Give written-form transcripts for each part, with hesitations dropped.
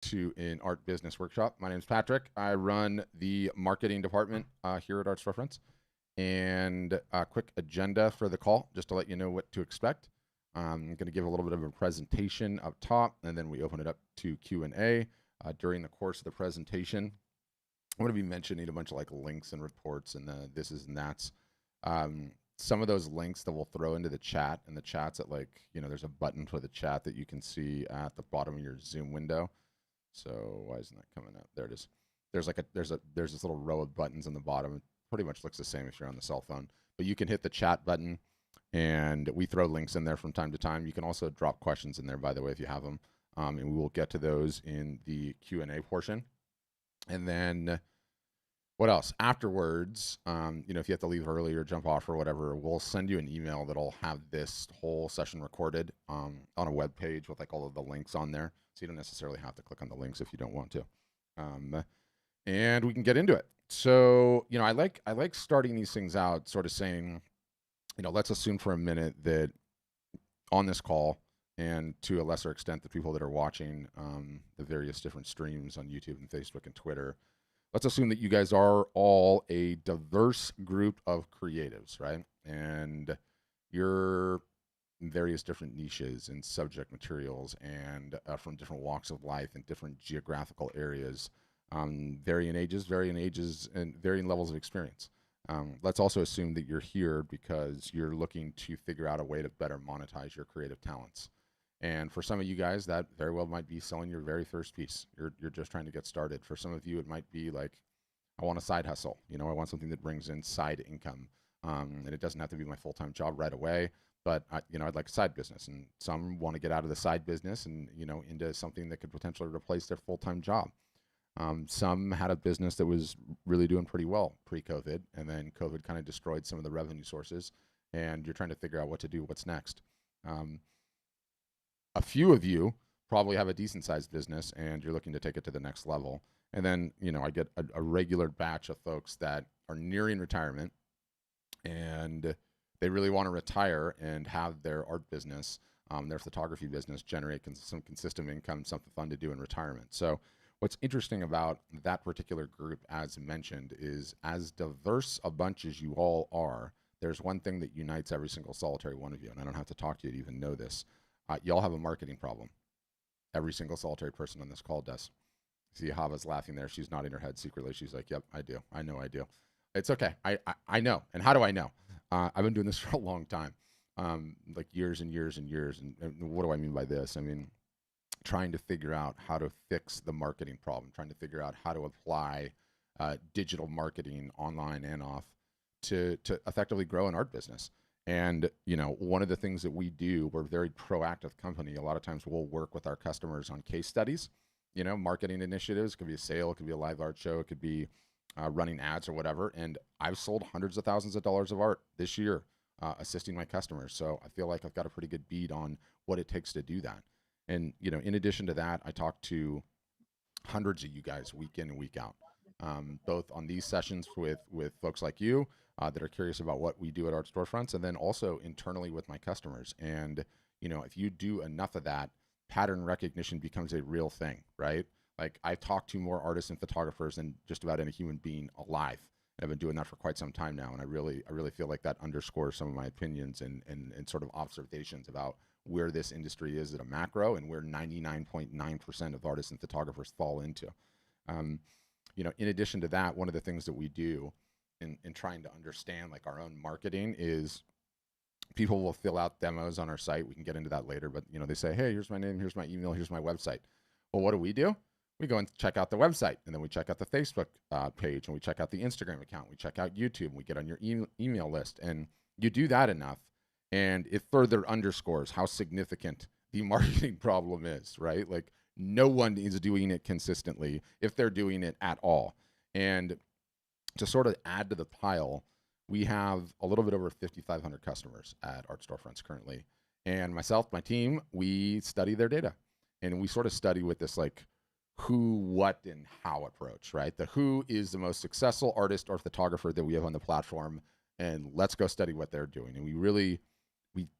to an art business workshop. My name is Patrick. I run the marketing department here at Art Storefronts. And a quick agenda for the call, just to let you know what to expect. I'm going to give a little bit of a presentation up top, and then we open it up to Q&A. During the course of the presentation, I'm going to be mentioning a bunch of like links and reports and the this is and that's. Some of those links that we'll throw into the chat, and the chat's at like, there's a button for the chat that you can see at the bottom of your Zoom window. So why isn't that coming up? There it is. There's this little row of buttons on the bottom. It pretty much looks the same if you're on the cell phone, but you can hit the chat button, and we throw links in there from time to time. You can also drop questions in there, by the way, if you have them, and we will get to those in the Q&A portion. And then what else? Afterwards, if you have to leave early or jump off or whatever, we'll send you an email that'll have this whole session recorded on a web page with like all of the links on there. So you don't necessarily have to click on the links if you don't want to. And we can get into it. So, I like starting these things out sort of saying, let's assume for a minute that on this call, and to a lesser extent, the people that are watching the various different streams on YouTube and Facebook and Twitter, let's assume that you guys are all a diverse group of creatives, right? And you're in various different niches and subject materials and from different walks of life and different geographical areas, varying ages, and varying levels of experience. Let's also assume that you're here because you're looking to figure out a way to better monetize your creative talents. And for some of you guys, that very well might be selling your very first piece. You're just trying to get started. For some of you, it might be like, I want a side hustle. I want something that brings in side income. And it doesn't have to be my full-time job right away, but I'd like a side business. And some want to get out of the side business and, into something that could potentially replace their full-time job. Some had a business that was really doing pretty well pre-COVID, and then COVID kind of destroyed some of the revenue sources, and you're trying to figure out what to do, what's next. A few of you probably have a decent sized business and you're looking to take it to the next level. And then, I get a regular batch of folks that are nearing retirement and they really want to retire and have their art business, their photography business generate some consistent income, something fun to do in retirement. So what's interesting about that particular group, as mentioned, is as diverse a bunch as you all are, there's one thing that unites every single solitary one of you. And I don't have to talk to you to even know this. Y'all have a marketing problem. Every single solitary person on this call does. See, Hava's laughing there. She's nodding her head secretly. She's like, yep, I do. I know I do. It's okay. I know. And how do I know? I've been doing this for a long time, like years and years and years. And what do I mean by this? I mean, trying to figure out how to fix the marketing problem, trying to figure out how to apply digital marketing online and off to effectively grow an art business. And, one of the things that we do, we're a very proactive company. A lot of times we'll work with our customers on case studies, marketing initiatives. It could be a sale, it could be a live art show, it could be running ads or whatever. And I've sold hundreds of thousands of dollars of art this year, assisting my customers. So I feel like I've got a pretty good beat on what it takes to do that. And, in addition to that, I talk to hundreds of you guys week in and week out, both on these sessions with folks like you, that are curious about what we do at Art Storefronts, and then also internally with my customers. And, if you do enough of that, pattern recognition becomes a real thing, right? Like, I've talked to more artists and photographers than just about any human being alive. And I've been doing that for quite some time now. And I really feel like that underscores some of my opinions and sort of observations about where this industry is at a macro and where 99.9% of artists and photographers fall into. In addition to that, one of the things that we do in trying to understand like our own marketing is people will fill out demos on our site. We can get into that later, but they say, hey, here's my name, here's my email, here's my website. Well, what do? We go and check out the website, and then we check out the Facebook page, and we check out the Instagram account, we check out YouTube, and we get on your email list. And you do that enough, and it further underscores how significant the marketing problem is, right? Like, no one is doing it consistently if they're doing it at all. And to sort of add to the pile, we have a little bit over 5,500 customers at Art Storefronts currently. And myself, my team, we study their data. And we sort of study with this like who, what, and how approach, right? The who is the most successful artist or photographer that we have on the platform, and let's go study what they're doing. And we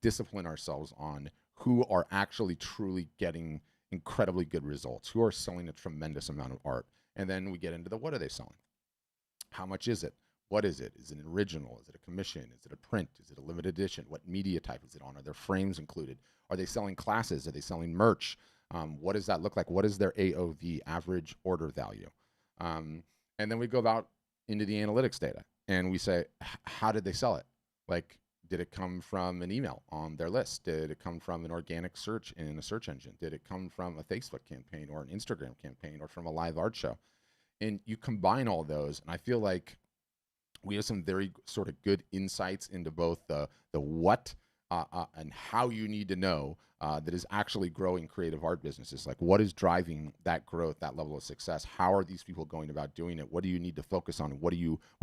discipline ourselves on who are actually truly getting incredibly good results, who are selling a tremendous amount of art. And then we get into the what are they selling? How much is it? What is it? Is it an original? Is it a commission? Is it a print? Is it a limited edition? What media type is it on? Are there frames included? Are they selling classes? Are they selling merch? What does that look like? What is their AOV, average order value? And then we go about into the analytics data and we say, how did they sell it? Like, did it come from an email on their list? Did it come from an organic search in a search engine? Did it come from a Facebook campaign or an Instagram campaign or from a live art show? And you combine all those, and I feel like we have some very sort of good insights into both the what and how you need to know that is actually growing creative art businesses. Like, what is driving that growth, that level of success? How are these people going about doing it? What do you need to focus on? What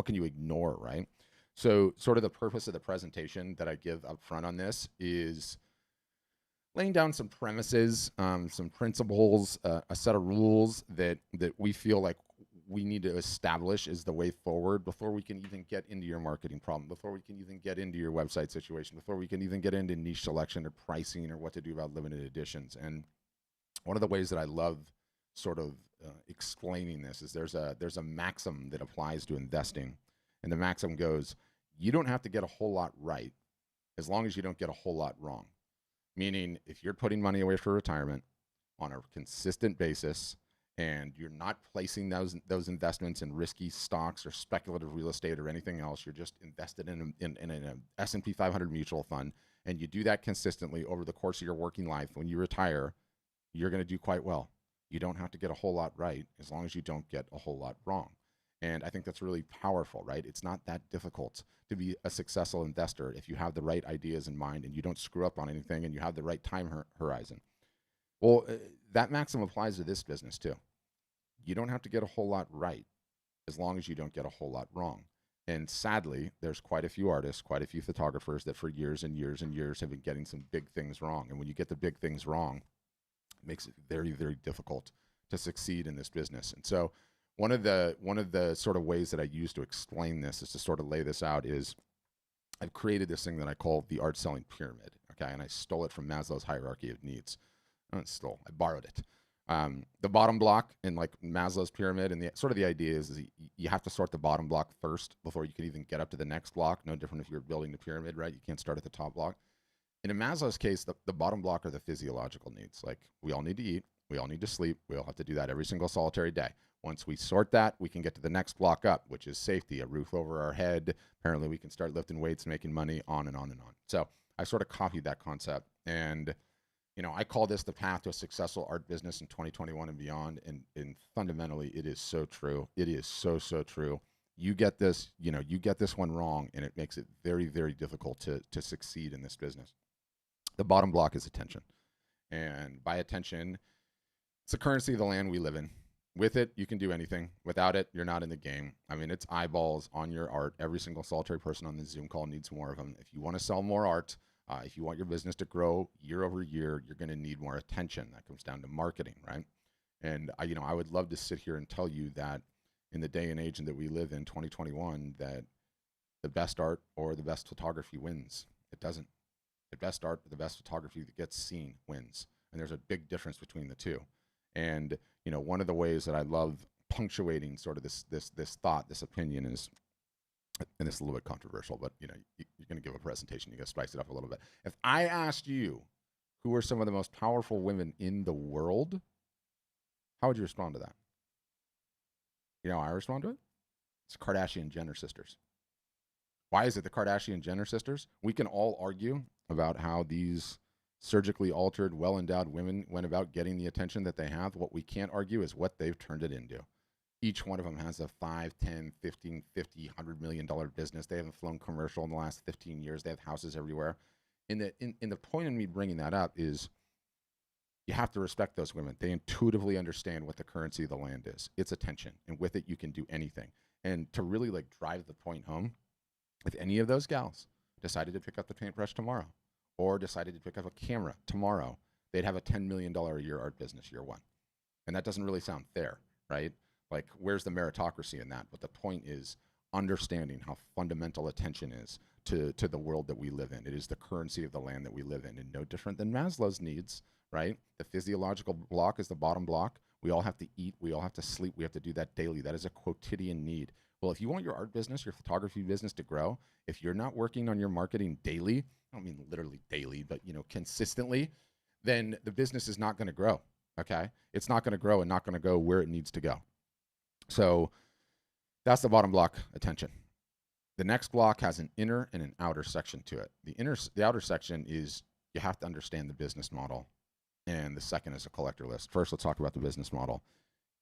can you ignore, right? So sort of the purpose of the presentation that I give up front on this is laying down some premises, some principles, a set of rules that we feel like we need to establish is the way forward before we can even get into your marketing problem, before we can even get into your website situation, before we can even get into niche selection or pricing or what to do about limited editions. And one of the ways that I love sort of explaining this is there's a maxim that applies to investing. And the maxim goes, you don't have to get a whole lot right as long as you don't get a whole lot wrong. Meaning, if you're putting money away for retirement on a consistent basis, and you're not placing those investments in risky stocks or speculative real estate or anything else, you're just invested in an S&P 500 mutual fund, and you do that consistently over the course of your working life, when you retire, you're going to do quite well. You don't have to get a whole lot right as long as you don't get a whole lot wrong. And I think that's really powerful, right? It's not that difficult to be a successful investor if you have the right ideas in mind and you don't screw up on anything and you have the right time horizon. Well, that maxim applies to this business too. You don't have to get a whole lot right as long as you don't get a whole lot wrong. And sadly, there's quite a few artists, quite a few photographers that for years and years and years have been getting some big things wrong. And when you get the big things wrong, it makes it very, very difficult to succeed in this business. And so one of the sort of ways that I use to explain this is to sort of lay this out is I've created this thing that I call the art selling pyramid. Okay. And I stole it from Maslow's hierarchy of needs. I borrowed it. The bottom block in like Maslow's pyramid, and the sort of the idea is you have to sort the bottom block first before you can even get up to the next block. No different if you're building the pyramid, right? You can't start at the top block. And in Maslow's case, the bottom block are the physiological needs. Like, we all need to eat, we all need to sleep, we all have to do that every single solitary day. Once we sort that, we can get to the next block up, which is safety, a roof over our head. Apparently we can start lifting weights, making money, on and on and on. So I sort of copied that concept, and I call this the path to a successful art business in 2021 and beyond. And fundamentally, it is so true. It is so, so true. You get this, you get this one wrong, and it makes it very, very difficult to succeed in this business. The bottom block is attention. And by attention, it's the currency of the land we live in. With it, you can do anything. Without it, you're not in the game. I mean, it's eyeballs on your art. Every single solitary person on this Zoom call needs more of them. If you want to sell more art, if you want your business to grow year over year, you're going to need more attention. That comes down to marketing, right? And I would love to sit here and tell you that in the day and age that we live in, 2021, that the best art or the best photography wins. It doesn't. The best art or the best photography that gets seen wins. And there's a big difference between the two. And one of the ways that I love punctuating sort of this thought, this opinion is, and this is a little bit controversial, but you're going to give a presentation, you got to spice it up a little bit. If I asked you who are some of the most powerful women in the world, how would you respond to that? You know how I respond to it? It's Kardashian-Jenner sisters. Why is it the Kardashian-Jenner sisters? We can all argue about how these surgically altered, well-endowed women went about getting the attention that they have. What we can't argue is what they've turned it into. Each one of them has a 5, 10, 15, 50, $100 million business. They haven't flown commercial in the last 15 years. They have houses everywhere. And the point in me bringing that up is you have to respect those women. They intuitively understand what the currency of the land is. It's attention. And with it, you can do anything. And to really drive the point home, if any of those gals decided to pick up the paintbrush tomorrow, or decided to pick up a camera tomorrow, they'd have a $10 million a year art business year one. And that doesn't really sound fair, right? Like, where's the meritocracy in that? But the point is, understanding how fundamental attention is to the world that we live in. It is the currency of the land that we live in, and no different than Maslow's needs, right? The physiological block is the bottom block. We all have to eat. We all have to sleep. We have to do that daily. That is a quotidian need. Well, if you want your art business, your photography business to grow, if you're not working on your marketing daily, I don't mean literally daily, but consistently, then the business is not going to grow. Okay, it's not going to grow and not going to go where it needs to go. So that's the bottom block, attention. The next block has an inner and an outer section to it. The outer section is you have to understand the business model, and the second is a collector list. First, let's talk about the business model.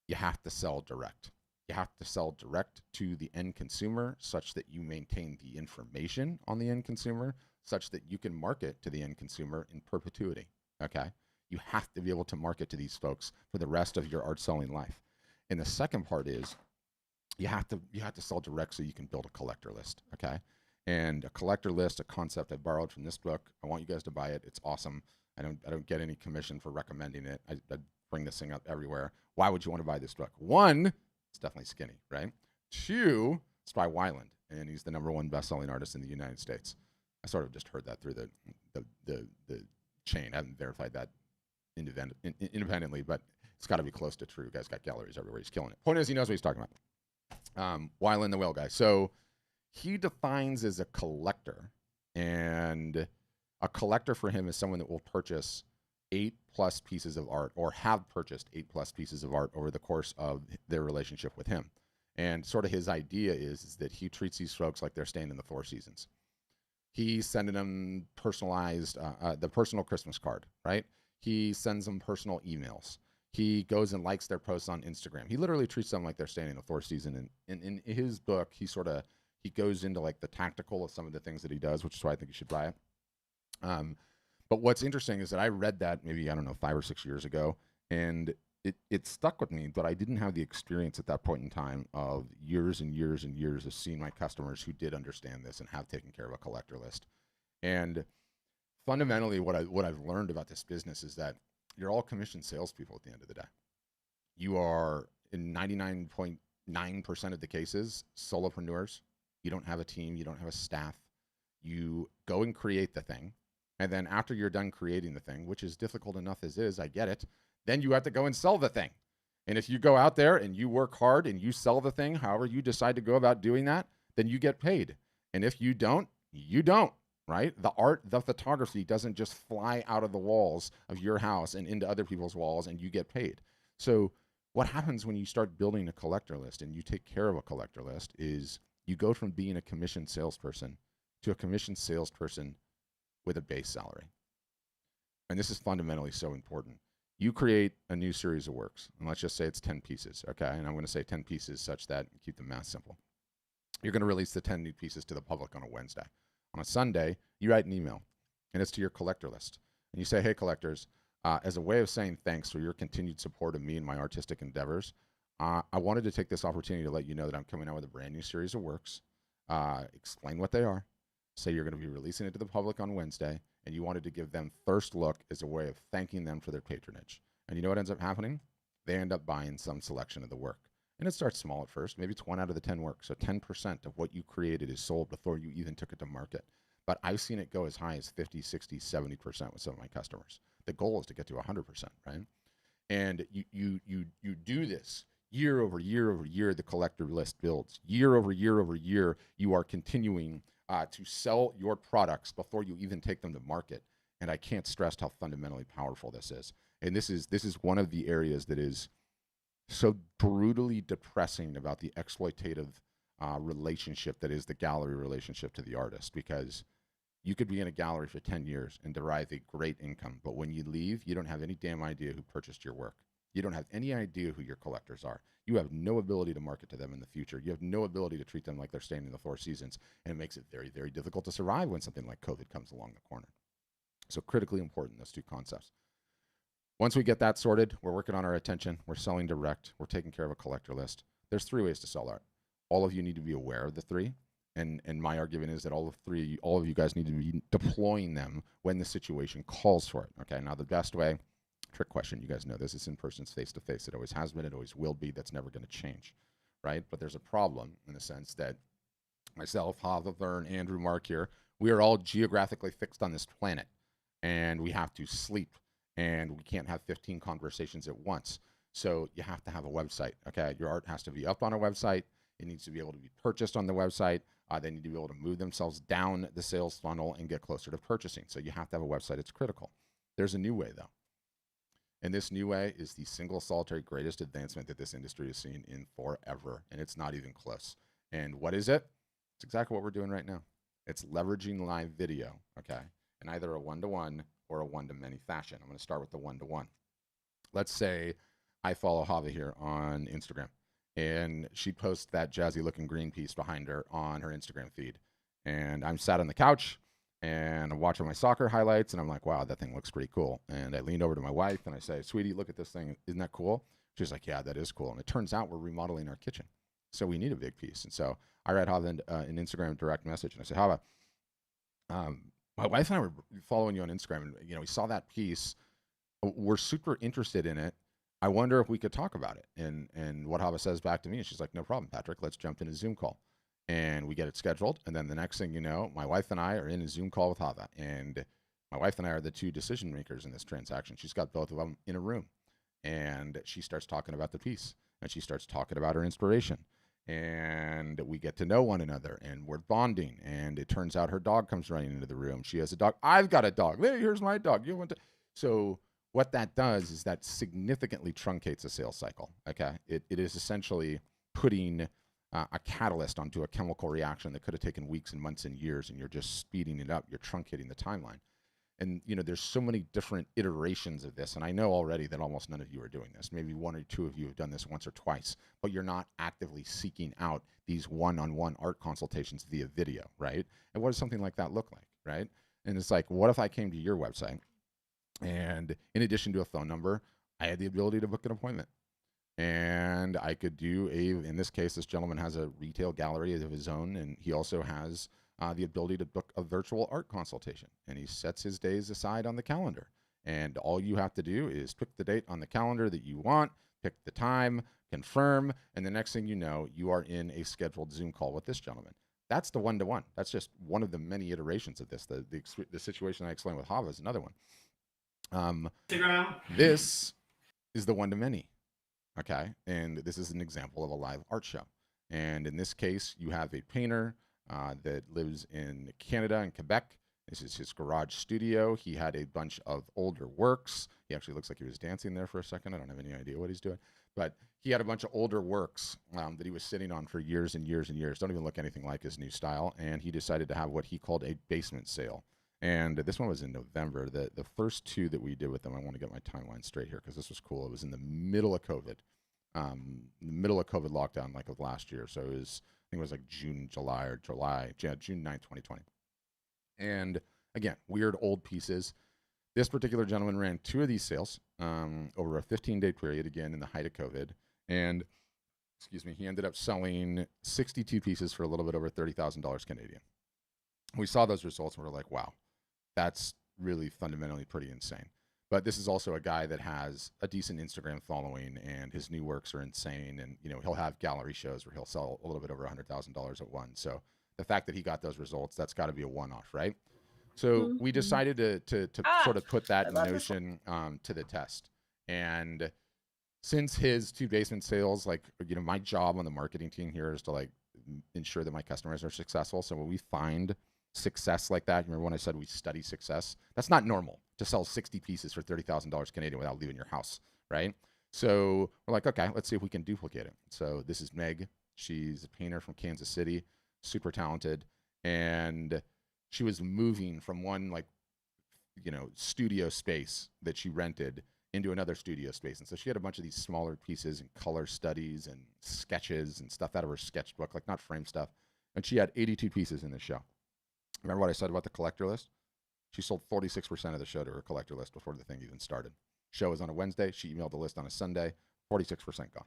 You have to sell direct. You have to sell direct to the end consumer such that you maintain the information on the end consumer such that you can market to the end consumer in perpetuity, okay? You have to be able to market to these folks for the rest of your art selling life. And the second part is you have to sell direct so you can build a collector list, okay? And a collector list, a concept I borrowed from this book. I want you guys to buy it. It's awesome. I don't get any commission for recommending it. I bring this thing up everywhere. Why would you want to buy this book? One, it's definitely skinny, right? Two, it's by Weiland, and he's the #1 best-selling artist in the United States. I sort of just heard that through the chain. I haven't verified that independently, but it's got to be close to true. Guy's got galleries everywhere. He's killing it. Point is, he knows what he's talking about. Weiland, the whale guy. So he defines as a collector, and a collector for him is someone that will purchase 8+ pieces of art, or have purchased 8+ pieces of art over the course of their relationship with him. And sort of his idea is that he treats these folks like they're staying in the Four Seasons. He's sending them personalized, the personal Christmas card, right? He sends them personal emails. He goes and likes their posts on Instagram. He literally treats them like they're staying in the Four Seasons. And in his book, he goes into like the tactical of some of the things that he does, which is why I think you should buy it. But what's interesting is that I read that maybe, 5 or 6 years ago, and it stuck with me, but I didn't have the experience at that point in time of years and years and years of seeing my customers who did understand this and have taken care of a collector list. And fundamentally, what I've learned about this business is that you're all commissioned salespeople at the end of the day. You are, in 99.9% of the cases, solopreneurs. You don't have a team. You don't have a staff. You go and create the thing. And then after you're done creating the thing, which is difficult enough as is, I get it, then you have to go and sell the thing. And if you go out there and you work hard and you sell the thing, however you decide to go about doing that, then you get paid. And if you don't, you don't, right? The art, the photography doesn't just fly out of the walls of your house and into other people's walls and you get paid. So what happens when you start building a collector list and you take care of a collector list is you go from being a commissioned salesperson to a commissioned salesperson with a base salary. And this is fundamentally so important. You create a new series of works, and let's just say it's 10 pieces, okay? And I'm going to say 10 pieces such that you keep the math simple. You're going to release the 10 new pieces to the public on a Wednesday. On a Sunday, you write an email, and it's to your collector list. And you say, hey, collectors, as a way of saying thanks for your continued support of me and my artistic endeavors, I wanted to take this opportunity to let you know that I'm coming out with a brand new series of works, explain what they are, say you're going to be releasing it to the public on Wednesday, and you wanted to give them first look as a way of thanking them for their patronage. And you know what ends up happening? They end up buying some selection of the work. And it starts small at first. Maybe it's 1 out of the 10 works. So 10% of what you created is sold before you even took it to market. But I've seen it go as high as 50, 60, 70% with some of my customers. The goal is to get to 100%, right? And you do this year over year over year. The collector list builds. Year over year over year, you are continuing to sell your products before you even take them to market. And I can't stress how fundamentally powerful this is. And this is one of the areas that is so brutally depressing about the exploitative relationship that is the gallery relationship to the artist, because you could be in a gallery for 10 years and derive a great income, but when you leave, you don't have any damn idea who purchased your work. You don't have any idea who your collectors are. You have no ability to market to them in the future. You have no ability to treat them like they're staying in the Four Seasons, and it makes it very, very difficult to survive when something like COVID comes along the corner. So critically important, those two concepts. Once we get that sorted, we're working on our attention. We're selling direct. We're taking care of a collector list. There's 3 ways to sell art. All of you need to be aware of the 3. And my argument is that all of you guys need to be deploying them when the situation calls for it. Okay, now the best way, trick question, you guys know this, is in person's face-to-face. It always has been, it always will be. That's never going to change, right? But there's a problem in the sense that myself, Hawthorne, Andrew, Mark here, we are all geographically fixed on this planet, and we have to sleep, and we can't have 15 conversations at once. So you have to have a website. Okay, your art has to be up on a website. It needs to be able to be purchased on the website. They need to be able to move themselves down the sales funnel and get closer to purchasing. So you have to have a website. It's critical. There's a new way though. And this new way is the single solitary greatest advancement that this industry has seen in forever. And it's not even close. And what is it? It's exactly what we're doing right now. It's leveraging live video, okay, in either a one-to-one or a one-to-many fashion. I'm going to start with the one-to-one. Let's say I follow Hava here on Instagram, and she posts that jazzy-looking green piece behind her on her Instagram feed. And I'm sat on the couch, and I'm watching my soccer highlights, and I'm like, wow, that thing looks pretty cool. And I leaned over to my wife, and I say, sweetie, look at this thing. Isn't that cool? She's like, yeah, that is cool. And it turns out we're remodeling our kitchen. So we need a big piece. And so I write Hava an Instagram direct message, and I say, Hava, my wife and I were following you on Instagram, and we saw that piece. We're super interested in it. I wonder if we could talk about it. And what Hava says back to me, and she's like, no problem, Patrick. Let's jump in a Zoom call. And we get it scheduled. And then the next thing you know, my wife and I are in a Zoom call with Hava. And my wife and I are the two decision makers in this transaction. She's got both of them in a room. And she starts talking about the piece. And she starts talking about her inspiration. And we get to know one another, and we're bonding. And it turns out her dog comes running into the room. She has a dog. I've got a dog. Here's my dog. You want to? So what that does is that significantly truncates a sales cycle. Okay, it is essentially putting a catalyst onto a chemical reaction that could have taken weeks and months and years, and you're just speeding it up. You're truncating the timeline. And there's so many different iterations of this, and I know already that almost none of you are doing this. Maybe one or two of you have done this once or twice, but you're not actively seeking out these one-on-one art consultations via video, right? And what does something like that look like, right? And it's like, what if I came to your website, and in addition to a phone number, I had the ability to book an appointment, and I could do in this case, this gentleman has a retail gallery of his own, and he also has the ability to book a virtual art consultation, and he sets his days aside on the calendar. And all you have to do is pick the date on the calendar that you want, pick the time, confirm, and the next thing you know, you are in a scheduled Zoom call with this gentleman. That's the one-to-one. That's just one of the many iterations of this. The situation I explained with Hava is another one. This is the one-to-many, okay? And this is an example of a live art show. And in this case, you have a painter that lives in Canada and Quebec. This is his garage studio. He had a bunch of older works. He actually looks like he was dancing there for a second. I don't have any idea what he's doing. But he had a bunch of older works that he was sitting on for years and years and years. Don't even look anything like his new style. And he decided to have what he called a basement sale. And this one was in November. The first two that we did with them, I want to get my timeline straight here because this was cool. It was in the middle of COVID. Lockdown, like of last year. So it was, I think it was like June 9th, 2020. And again, weird old pieces. This particular gentleman ran two of these sales over a 15-day period, again, in the height of COVID. And, he ended up selling 62 pieces for a little bit over $30,000 Canadian. We saw those results and we're like, wow, that's really fundamentally pretty insane. But this is also a guy that has a decent Instagram following, and his new works are insane. And he'll have gallery shows where he'll sell a little bit over $100,000 at once. So the fact that he got those results, that's got to be a one-off, right? So we decided to sort of put that notion to the test. And since his two basement sales, my job on the marketing team here is to ensure that my customers are successful. So when we find success like that, remember when I said we study success? That's not normal to sell 60 pieces for $30,000 Canadian without leaving your house, right? So we're like, okay, let's see if we can duplicate it. So this is Meg. She's a painter from Kansas City, super talented. And she was moving from one studio space that she rented into another studio space. And so she had a bunch of these smaller pieces and color studies and sketches and stuff out of her sketchbook, not frame stuff. And she had 82 pieces in the show. Remember what I said about the collector list? She sold 46% of the show to her collector list before the thing even started. Show was on a Wednesday. She emailed the list on a Sunday. 46% gone.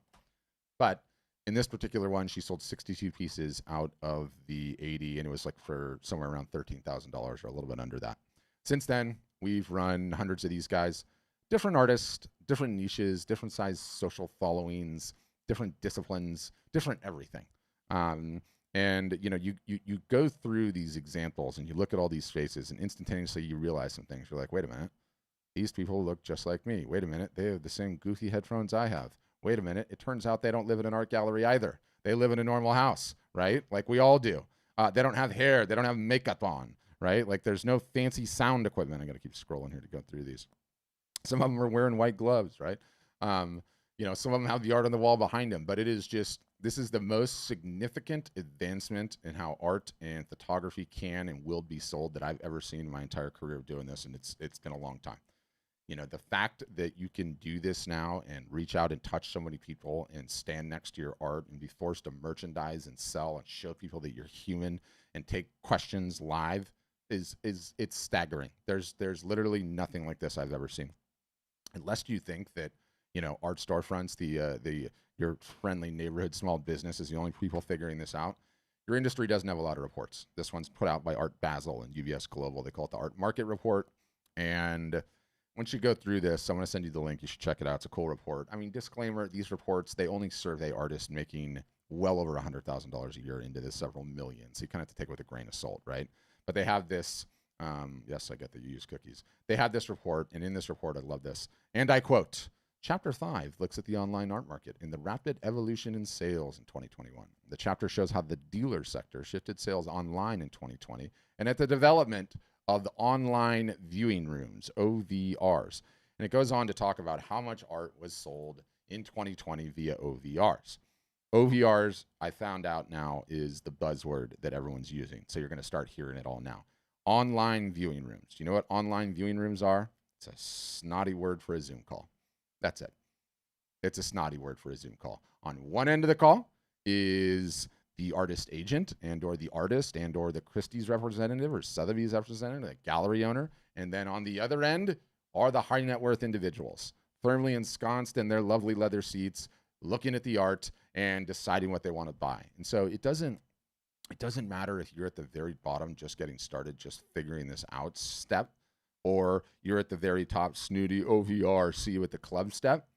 But in this particular one, she sold 62 pieces out of the 80, and it was for somewhere around $13,000 or a little bit under that. Since then, we've run hundreds of these guys, different artists, different niches, different size social followings, different disciplines, different everything. And you go through these examples and you look at all these faces, and instantaneously you realize some things. You're like, wait a minute, these people look just like me. Wait a minute, they have the same goofy headphones I have. Wait a minute, it turns out they don't live in an art gallery either. They live in a normal house, right? Like we all do. They don't have hair. They don't have makeup on, right? Like there's no fancy sound equipment. I got to keep scrolling here to go through these. Some of them are wearing white gloves, right? Some of them have the art on the wall behind them, but this is the most significant advancement in how art and photography can and will be sold that I've ever seen in my entire career of doing this, and it's been a long time. The fact that you can do this now and reach out and touch so many people and stand next to your art and be forced to merchandise and sell and show people that you're human and take questions live is it's staggering. There's literally nothing like this I've ever seen. Unless you think that art storefronts, your friendly neighborhood small business is the only people figuring this out. Your industry doesn't have a lot of reports. This one's put out by Art Basel and UBS Global. They call it the Art Market Report. And once you go through this, I'm going to send you the link. You should check it out. It's a cool report. I mean, disclaimer, these reports, they only survey artists making well over $100,000 a year into this several million. So you kind of have to take it with a grain of salt, right? But they have this, yes, I get that you use cookies. They have this report, and in this report, I love this. And I quote, Chapter 5 looks at the online art market and the rapid evolution in sales in 2021. The chapter shows how the dealer sector shifted sales online in 2020 and at the development of the online viewing rooms, OVRs. And it goes on to talk about how much art was sold in 2020 via OVRs. OVRs, I found out now, is the buzzword that everyone's using. So you're going to start hearing it all now. Online viewing rooms. Do you know what online viewing rooms are? It's a snotty word for a Zoom call. That's it. It's a snotty word for a Zoom call. On one end of the call is the artist agent and or the artist and or the Christie's representative or Sotheby's representative, the gallery owner. And then on the other end are the high net worth individuals, firmly ensconced in their lovely leather seats, looking at the art and deciding what they want to buy. And so it doesn't matter if you're at the very bottom just getting started, just figuring this out step, or you're at the very top, snooty OVR, see you at the club step.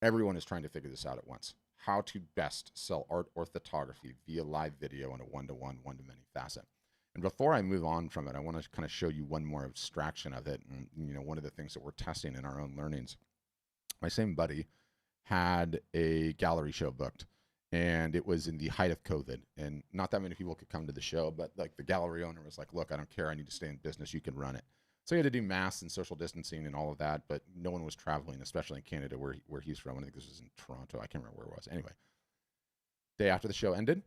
Everyone is trying to figure this out at once. How to best sell art or photography via live video in a one-to-one, one-to-many facet. And before I move on from it, I want to kind of show you one more abstraction of it. And, one of the things that we're testing in our own learnings. My same buddy had a gallery show booked, and it was in the height of COVID, and not that many people could come to the show, but like the gallery owner was like, look, I don't care. I need to stay in business. You can run it. So he had to do masks and social distancing and all of that, but no one was traveling, especially in Canada where he's from. I think this was in Toronto. I can't remember where it was. Anyway, day after the show ended,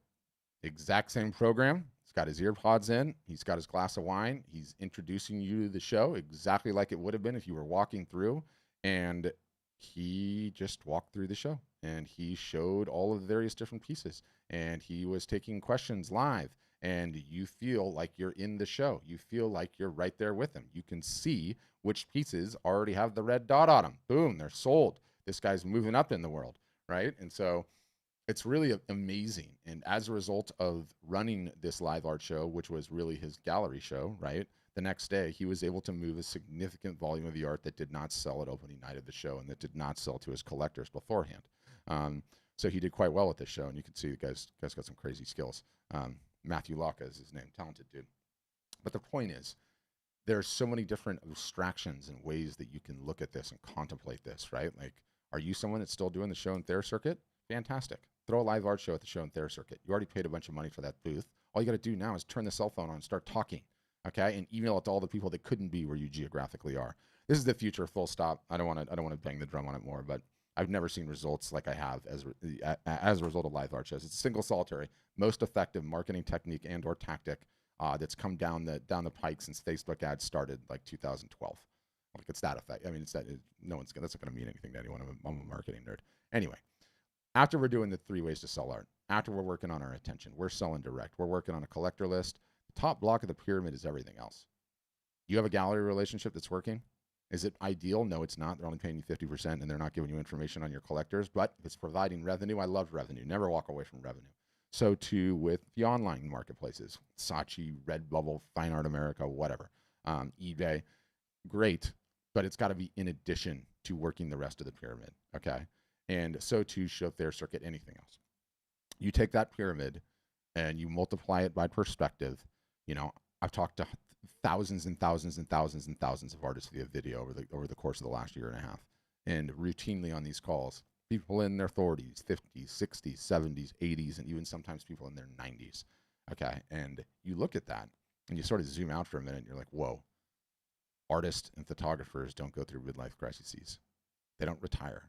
exact same program. He's got his ear pods in. He's got his glass of wine. He's introducing you to the show exactly like it would have been if you were walking through. And he just walked through the show, and he showed all of the various different pieces, and he was taking questions live. And you feel like you're in the show. You feel like you're right there with them. You can see which pieces already have the red dot on them. Boom, they're sold. This guy's moving up in the world, right? And so it's really amazing. And as a result of running this live art show, which was really his gallery show, right? The next day, he was able to move a significant volume of the art that did not sell at opening night of the show and that did not sell to his collectors beforehand. So he did quite well at this show, and you can see the guy's got some crazy skills. Matthew Locke is his name, talented dude. But the point is, there's so many different abstractions and ways that you can look at this and contemplate this, right? Like, are you someone that's still doing the show and Thayer circuit? Fantastic. Throw a live art show at the show and Thayer circuit. You already paid a bunch of money for that booth. All you got to do now is turn the cell phone on and start talking, okay? And email it to all the people that couldn't be where you geographically are. This is the future, full stop. I don't want to bang the drum on it more, but I've never seen results like I have as a result of live art shows. It's a single solitary, most effective marketing technique and or tactic that's come down the pike since Facebook ads started, like 2012. Like, it's that effect. I mean, that's not going to mean anything to anyone. I'm a marketing nerd. Anyway, after we're doing the 3 ways to sell art, after we're working on our attention, we're selling direct. We're working on a collector list. The top block of the pyramid is everything else. You have a gallery relationship that's working. Is it ideal? No, it's not. They're only paying you 50%, and they're not giving you information on your collectors. But if it's providing revenue, I love revenue. Never walk away from revenue. So too with the online marketplaces, Saatchi, Redbubble, Fine Art America, whatever, eBay. Great, but it's got to be in addition to working the rest of the pyramid, okay? And so too show Thayer circuit, anything else. You take that pyramid and you multiply it by perspective, you know, I've talked to thousands and thousands and thousands and thousands of artists via video over the course of the last year and a half, and routinely on these calls, people in their 40s, 50s, 60s, 70s, 80s, and even sometimes people in their 90s. Okay, and you look at that and you sort of zoom out for a minute, and you're like, whoa, artists and photographers don't go through midlife crises. They don't retire.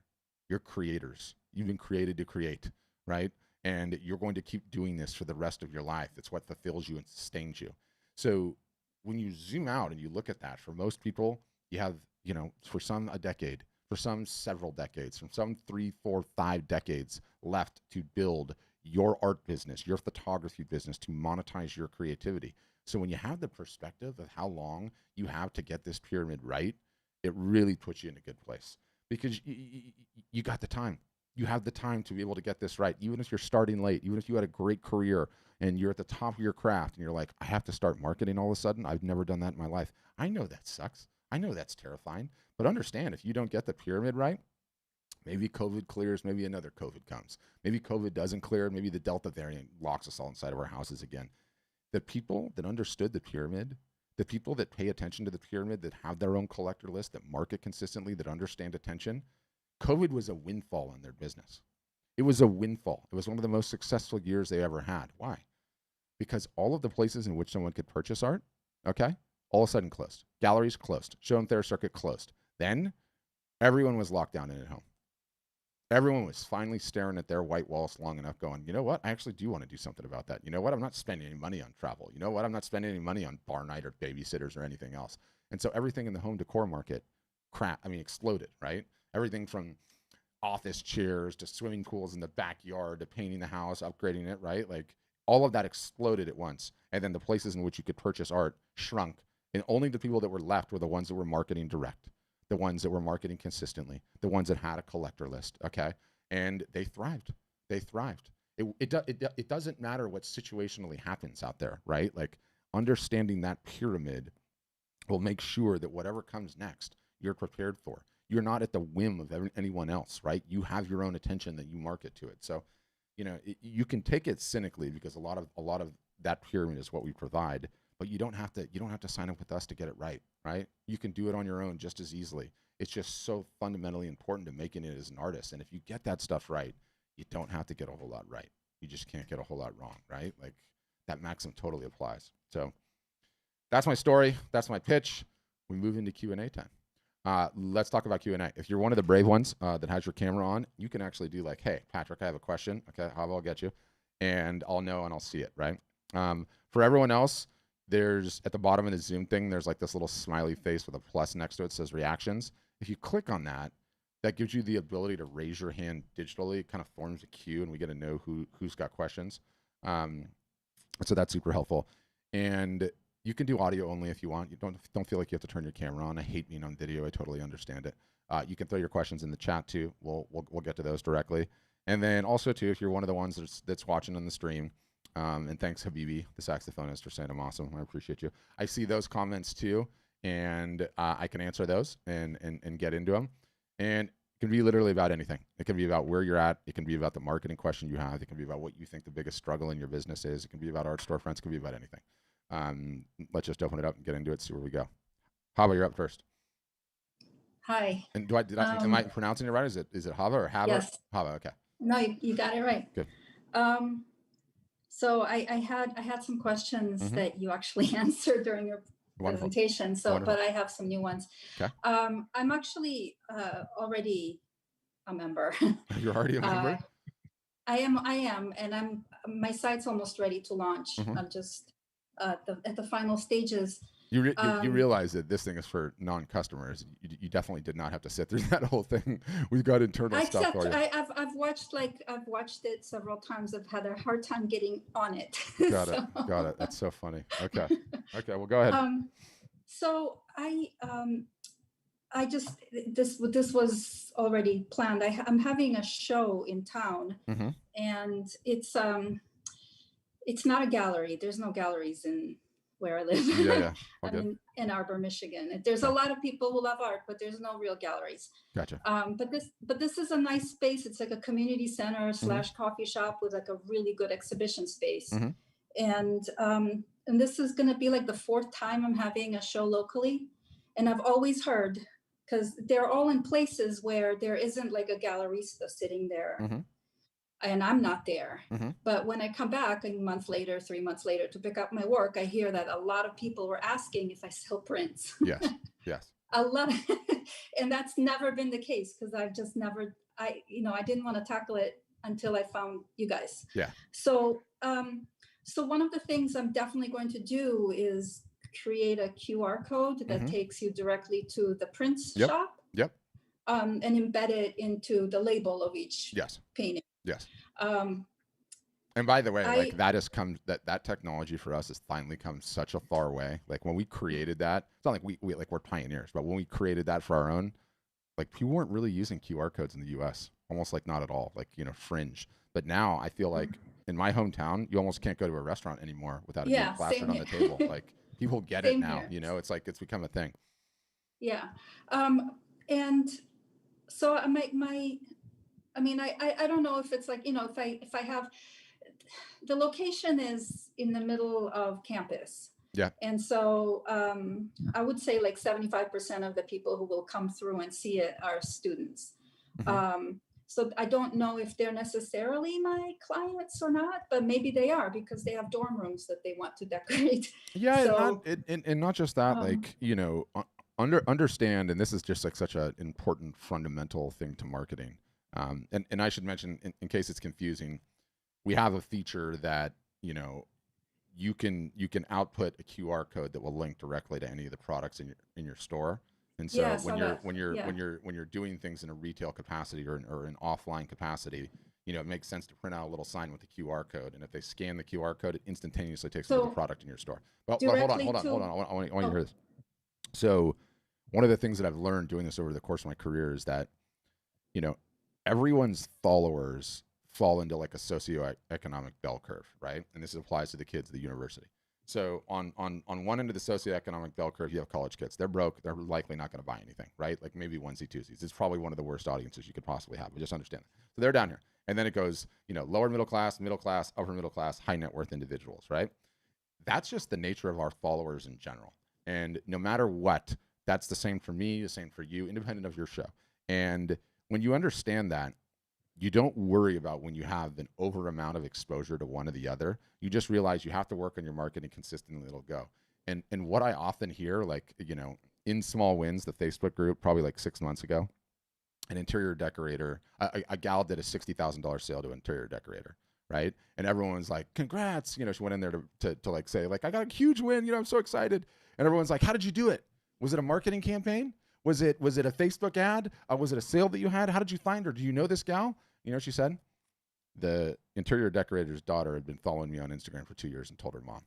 You're creators. You've been created to create, right? And you're going to keep doing this for the rest of your life. It's what fulfills you and sustains you. So when you zoom out and you look at that, for most people, you have, you know, for some a decade, for some several decades, from some 3, 4, 5 decades left to build your art business, your photography business, to monetize your creativity. So when you have the perspective of how long you have to get this pyramid right, it really puts you in a good place, because you got the time. You have the time to be able to get this right. Even if you're starting late, even if you had a great career and you're at the top of your craft and you're like, I have to start marketing all of a sudden. I've never done that in my life. I know that sucks. I know that's terrifying. But understand, if you don't get the pyramid right, maybe COVID clears, maybe another COVID comes. Maybe COVID doesn't clear. Maybe the Delta variant locks us all inside of our houses again. The people that understood the pyramid, the people that pay attention to the pyramid, that have their own collector list, that market consistently, that understand attention, COVID was a windfall in their business. It was a windfall. It was one of the most successful years they ever had. Why? Because all of the places in which someone could purchase art, okay, all of a sudden closed. Galleries closed. Show and Thayer circuit closed. Then everyone was locked down and at home. Everyone was finally staring at their white walls long enough going, you know what? I actually do want to do something about that. You know what? I'm not spending any money on travel. You know what? I'm not spending any money on bar night or babysitters or anything else. And so everything in the home decor market exploded, right? Everything from office chairs to swimming pools in the backyard to painting the house, upgrading it, right? Like all of that exploded at once. And then the places in which you could purchase art shrunk. And only the people that were left were the ones that were marketing direct, the ones that were marketing consistently, the ones that had a collector list, okay? And they thrived. They thrived. It doesn't matter what situationally happens out there, right? Like understanding that pyramid will make sure that whatever comes next, you're prepared for. You're not at the whim of anyone else, right? You have your own attention that you market to it. So, you know, you can take it cynically because a lot of that pyramid is what we provide, but you don't have to sign up with us to get it right, right? You can do it on your own just as easily. It's just so fundamentally important to making it as an artist. And if you get that stuff right, you don't have to get a whole lot right. You just can't get a whole lot wrong, right? Like that maxim totally applies. So that's my story. That's my pitch. We move into Q&A time. Let's talk about Q&A. If you're one of the brave ones that has your camera on, you can actually do like, hey, Patrick, I have a question. Okay, how I'll get you? And I'll know and I'll see it, right? For everyone else, there's at the bottom of the Zoom thing, there's like this little smiley face with a plus next to it that says reactions. If you click on that, that gives you the ability to raise your hand digitally. It kind of forms a queue and we get to know who's got questions. So that's super helpful. And you can do audio only if you want. You don't feel like you have to turn your camera on. I hate being on video. I totally understand it. You can throw your questions in the chat too. We'll get to those directly. And then also too, if you're one of the ones that's watching on the stream, and thanks Habibi, the saxophonist, for saying I'm awesome. I appreciate you. I see those comments too, and I can answer those and get into them. And it can be literally about anything. It can be about where you're at. It can be about the marketing question you have. It can be about what you think the biggest struggle in your business is. It can be about art storefronts. It can be about anything. Let's just open it up and get into it, see where we go. Hava, you're up first. Hi. And am I pronouncing it right? Is it Hava or Hava? Yes. Hava, okay. No, you got it right. Good. So I had some questions that you actually answered during your presentation. So, Wonderful. but I have some new ones. Okay. I'm actually already a member. You're already a member? I am, and my site's almost ready to launch. I'm just at the final stages. You realize that this thing is for non-customers. You definitely did not have to sit through that whole thing. We've got internal stuff for you. I've watched it several times. I've had a hard time getting on it. Got it. That's so funny. Okay. Well, go ahead. So I just this was already planned. I'm having a show in town, and it's not a gallery. There's no galleries in where I live. Yeah. All I'm good. in Ann Arbor, Michigan. There's a Okay. lot of people who love art, but there's no real galleries. Gotcha. But this is a nice space. It's like a community center Mm-hmm. / coffee shop with like a really good exhibition space. Mm-hmm. And this is going to be like the fourth time I'm having a show locally. And I've always heard, because they're all in places where there isn't like a gallerista sitting there, Mm-hmm. and I'm not there. Mm-hmm. But when I come back a month later, 3 months later to pick up my work, I hear that a lot of people were asking if I sell prints. Yes. Yes. A lot of, and that's never been the case, because I've just never, I didn't want to tackle it until I found you guys. Yeah. So so one of the things I'm definitely going to do is create a QR code that Mm-hmm. takes you directly to the prints Yep. shop, Yep. and embed it into the label of each Yes. painting. Yes. Um, And by the way, I- like that has come, that technology for us has finally come such a far way. Like when we created that, it's not like we like we're pioneers, but when we created that for our own, like people weren't really using QR codes in the US, almost like not at all, like, fringe. But now I feel like in my hometown, you almost can't go to a restaurant anymore without it being plastered same on the here. table. Like people get Same it now, here. it's like it's become a thing. Yeah. And so I mean, I don't know if it's like, if I have, the location is in the middle of campus. Yeah. And so I would say like 75% of the people who will come through and see it are students. Mm-hmm. So I don't know if they're necessarily my clients or not, but maybe they are, because they have dorm rooms that they want to decorate. Yeah, So, and not just that, like understand, and this is just like such an important fundamental thing to marketing. And I should mention, in case it's confusing, we have a feature that you can output a QR code that will link directly to any of the products in your store. And so Yeah, when you're doing things in a retail capacity or an offline capacity, it makes sense to print out a little sign with the QR code, and if they scan the QR code, it instantaneously takes them to the product in your store. But hold on. I want you to hear this. So one of the things that I've learned doing this over the course of my career is that, everyone's followers fall into like a socioeconomic bell curve, right? And this applies to the kids at the university. So on one end of the socioeconomic bell curve, you have college kids. They're broke. They're likely not going to buy anything, right? Like maybe onesie twosies. It's probably one of the worst audiences you could possibly have. But just understand that. So they're down here, and then it goes, lower middle class, upper middle class, high net worth individuals, right? That's just the nature of our followers in general. And no matter what, that's the same for me, the same for you, independent of your show. And when you understand that, you don't worry about when you have an over amount of exposure to one or the other. You just realize you have to work on your marketing consistently. It'll go. And what I often hear, like, in Small Wins, the Facebook group, probably like 6 months ago, an interior decorator, a gal did a $60,000 sale to an interior decorator, right? And everyone was like, congrats. She went in there to like say, like, I got a huge win. I'm so excited. And everyone's like, how did you do it? Was it a marketing campaign? Was it a Facebook ad? Was it a sale that you had? How did you find her? Do you know this gal? She said? The interior decorator's daughter had been following me on Instagram for 2 years and told her mom.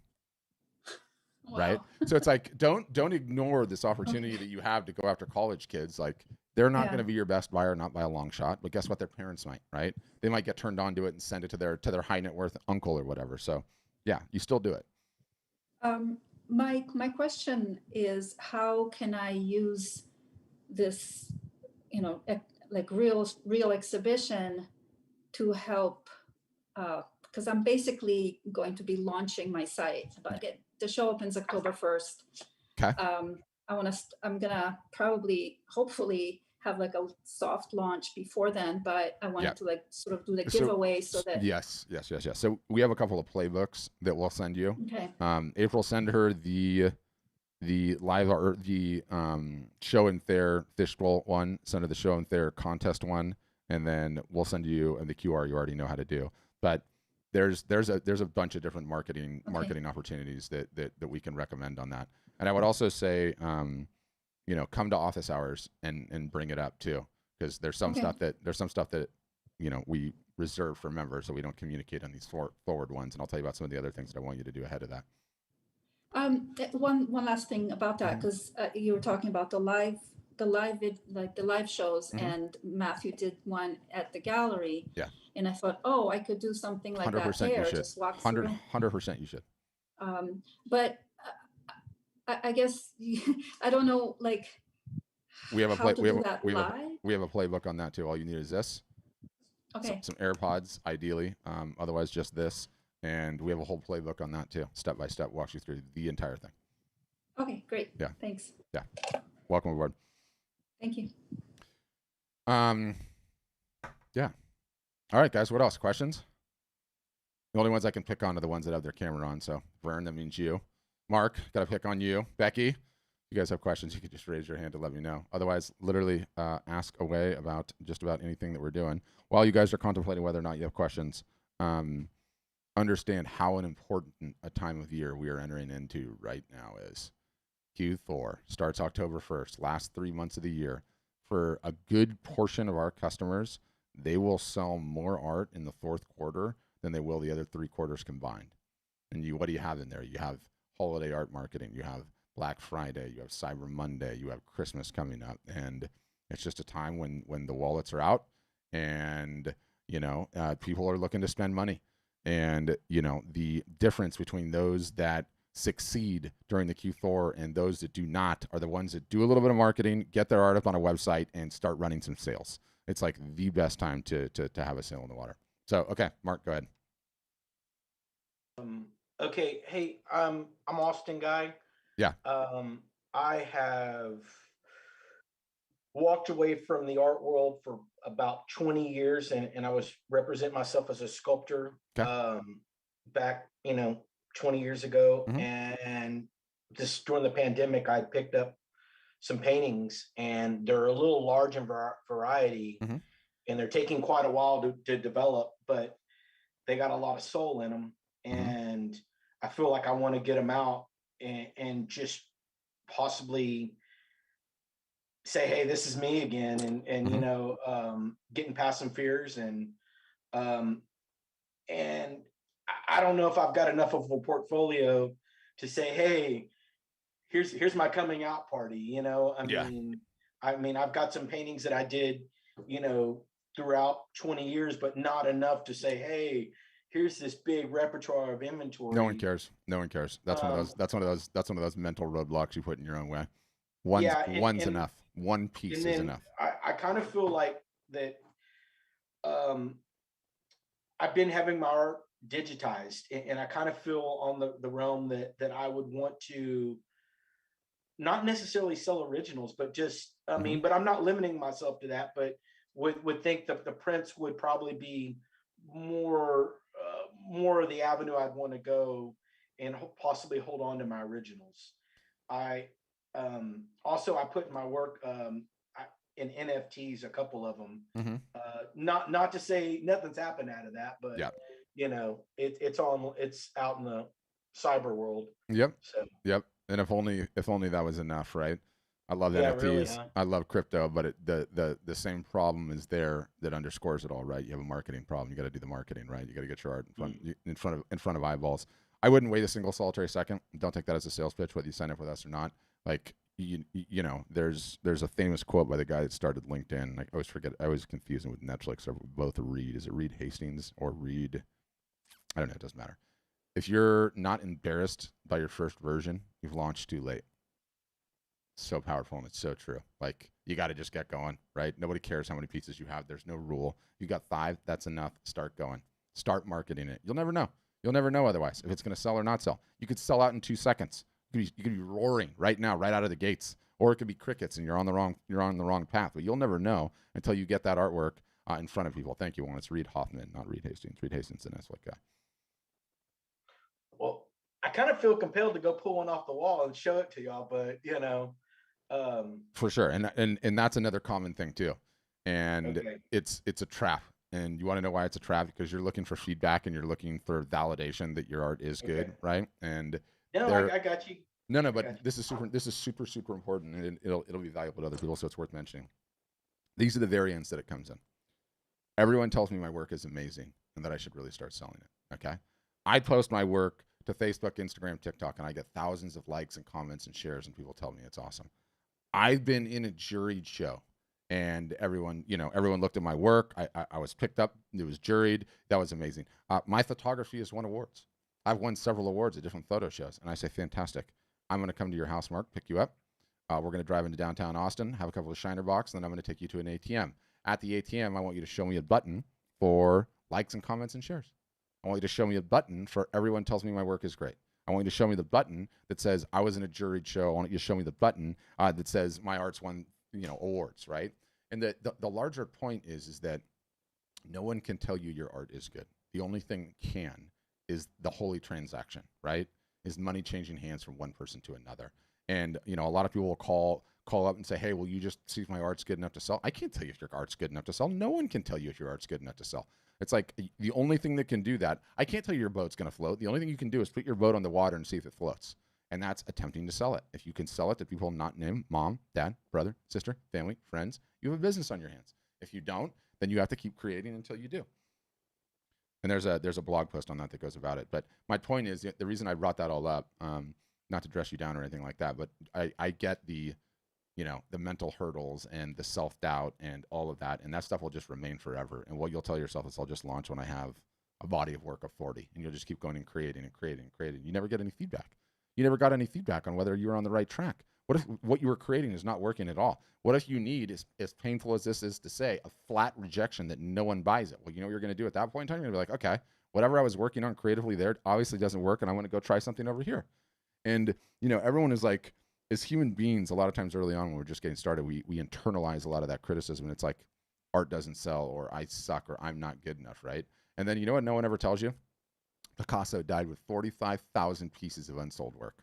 Wow. Right? So it's like, don't ignore this opportunity that you have to go after college kids. Like, they're not going to be your best buyer, not by a long shot, but guess what? Their parents might, right? They might get turned on to it and send it to their high net worth uncle or whatever. So yeah, you still do it. My question is, how can I use this, like real exhibition to help, because I'm basically going to be launching my site. But the show opens October 1st. Okay. I'm gonna hopefully have like a soft launch before then, but I wanted to like sort of do the giveaway so that. Yes. So we have a couple of playbooks that we'll send you. Okay. April, send her the live or the show and fair fish bowl one, send her the show and fair contest one, and then we'll send you the QR you already know how to do. But there's a bunch of different marketing opportunities that we can recommend on that. And I would also say, come to office hours and bring it up too, because there's some stuff that we reserve for members, so we don't communicate on these forward ones. And I'll tell you about some of the other things that I want you to do ahead of that. One last thing about that, because you were talking about the live shows, and Matthew did one at the gallery. Yeah. And I thought, I could do something like that there. Just walk through. 100% you should. But I guess I don't know, like We have a how play. to do that live. We have a playbook on that too. All you need is this, Okay. some AirPods, ideally. Otherwise, just this. And we have a whole playbook on that too. Step by step, walks you through the entire thing. Okay, great. Yeah. Thanks. Yeah. Welcome aboard. Thank you. Yeah. All right, guys. What else? Questions? The only ones I can pick on are the ones that have their camera on. So Vern, that means you. Mark, got to pick on you. Becky, if you guys have questions, you can just raise your hand to let me know. Otherwise, literally ask away about just about anything that we're doing. While you guys are contemplating whether or not you have questions, understand how an important a time of year we are entering into right now is. Q4 starts October 1st, last 3 months of the year. For a good portion of our customers, they will sell more art in the fourth quarter than they will the other 3 quarters combined. And what do you have in there? You have holiday art marketing, you have Black Friday, you have Cyber Monday, you have Christmas coming up, and it's just a time when the wallets are out, and people are looking to spend money, and the difference between those that succeed during the Q4 and those that do not are the ones that do a little bit of marketing, get their art up on a website, and start running some sales. It's like the best time to have a sail in the water. So, okay, Mark, go ahead. Okay, hey, I'm Austin guy. Yeah. I have walked away from the art world for about 20 years, and I was represent myself as a sculptor. Okay. Back 20 years ago, Mhm. and just during the pandemic, I picked up some paintings, and they're a little large in variety, Mhm. and they're taking quite a while to develop, but they got a lot of soul in them, and I feel like I want to get them out and just possibly say, hey, this is me again, and getting past some fears, and I don't know if I've got enough of a portfolio to say, hey, here's my coming out party. Yeah. I mean, I've got some paintings that I did, throughout 20 years, but not enough to say, hey, here's this big repertoire of inventory. No one cares. No one cares. That's one of those. That's one of those mental roadblocks you put in your own way. One's enough. One piece is enough. I kind of feel like that. I've been having my art digitized, and I kind of feel on the realm that I would want to not necessarily sell originals, but just but I'm not limiting myself to that, but would think that the prints would probably be more of the avenue I'd want to go, and possibly hold on to my originals. I also I put in my work in NFTs, a couple of them. Not to say nothing's happened out of that, but yeah. It's out in the cyber world. Yep. So. Yep. And if only that was enough, right? I love NFTs. Really, huh? I love crypto, but the same problem is there that underscores it all, right? You have a marketing problem. You got to do the marketing, right? You got to get your art in front of eyeballs. I wouldn't wait a single solitary second. Don't take that as a sales pitch, whether you sign up with us or not. Like there's a famous quote by the guy that started LinkedIn. Like I always confuse him with Netflix or both Reed. Is it Reed Hastings or Reed? I don't know. It doesn't matter. If you're not embarrassed by your first version, you've launched too late. So powerful, and it's so true. Like, you got to just get going, right? Nobody cares how many pieces you have. There's no rule. You got 5, that's enough. Start going. Start marketing it. You'll never know. You'll never know otherwise if it's going to sell or not sell. You could sell out in 2 seconds. You could be roaring right now, right out of the gates, or it could be crickets, and you're on the wrong path. But you'll never know until you get that artwork in front of people. Thank you, Juan. It's Reed Hoffman, not Reed Hastings. Reed Hastings, an Neslick guy. Well, I kind of feel compelled to go pull one off the wall and show it to y'all, but for sure, and that's another common thing too, and okay. it's a trap. And you want to know why it's a trap? Because you're looking for feedback and you're looking for validation that your art is good, right? And I got you. No, but this is super important, and it'll be valuable to other people, so it's worth mentioning. These are the variants that it comes in. Everyone tells me my work is amazing and that I should really start selling it. Okay, I post my work to Facebook, Instagram, TikTok, and I get thousands of likes and comments and shares, and people tell me it's awesome. I've been in a juried show, and everyone looked at my work. I was picked up. It was juried. That was amazing. My photography has won awards. I've won several awards at different photo shows, and I say, fantastic. I'm going to come to your house, Mark, pick you up. We're going to drive into downtown Austin, have a couple of Shiner box, and then I'm going to take you to an ATM. At the ATM, I want you to show me a button for likes and comments and shares. I want you to show me a button for everyone tells me my work is great. I want you to show me the button that says I was in a juried show. I want you to show me the button that says my art's won, awards, right? And the larger point is that no one can tell you your art is good. The only thing can is the holy transaction, right? Is money changing hands from one person to another. And a lot of people will call up and say, hey, will you just see if my art's good enough to sell? I can't tell you if your art's good enough to sell. No one can tell you if your art's good enough to sell. It's like the only thing that can do that, I can't tell you your boat's going to float. The only thing you can do is put your boat on the water and see if it floats. And that's attempting to sell it. If you can sell it to people not named mom, dad, brother, sister, family, friends, you have a business on your hands. If you don't, then you have to keep creating until you do. And there's a blog post on that goes about it. But my point is, the reason I brought that all up, not to dress you down or anything like that, but I get the mental hurdles and the self-doubt and all of that. And that stuff will just remain forever. And what you'll tell yourself is I'll just launch when I have a body of work of 40. And you'll just keep going and creating and creating and creating. You never get any feedback. You never got any feedback on whether you were on the right track. What if what you were creating is not working at all? What if you need, as painful as this is to say, a flat rejection that no one buys it? Well, you know what you're going to do at that point in time? You're going to be like, okay, whatever I was working on creatively there obviously doesn't work, and I want to go try something over here. And, everyone is like, as human beings, a lot of times early on when we're just getting started, we internalize a lot of that criticism. And it's like, art doesn't sell, or I suck, or I'm not good enough, right? And then you know what no one ever tells you? Picasso died with 45,000 pieces of unsold work.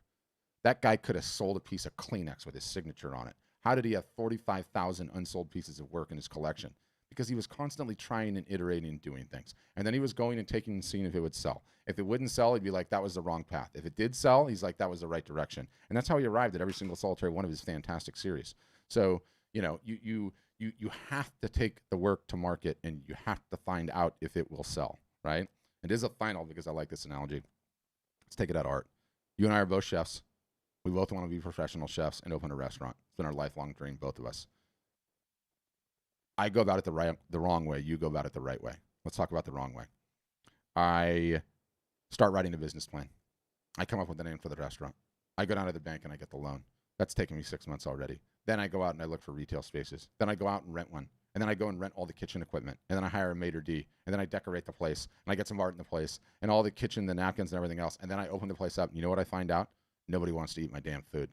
That guy could have sold a piece of Kleenex with his signature on it. How did he have 45,000 unsold pieces of work in his collection? Because he was constantly trying and iterating and doing things. And then he was going and taking and seeing if it would sell. If it wouldn't sell, he'd be like, that was the wrong path. If it did sell, he's like, that was the right direction. And that's how he arrived at every single solitary one of his fantastic series. So, you have to take the work to market, and you have to find out if it will sell, right? It is a final, because I like this analogy. Let's take it at art. You and I are both chefs. We both want to be professional chefs and open a restaurant. It's been our lifelong dream, both of us. I go about it the wrong way. You go about it the right way. Let's talk about the wrong way. I start writing a business plan. I come up with the name for the restaurant. I go down to the bank and I get the loan. That's taken me 6 months already. Then I go out and I look for retail spaces. Then I go out and rent one. And then I go and rent all the kitchen equipment. And then I hire a maitre d'. And then I decorate the place. And I get some art in the place. And all the kitchen, the napkins, and everything else. And then I open the place up. And you know what I find out? Nobody wants to eat my damn food.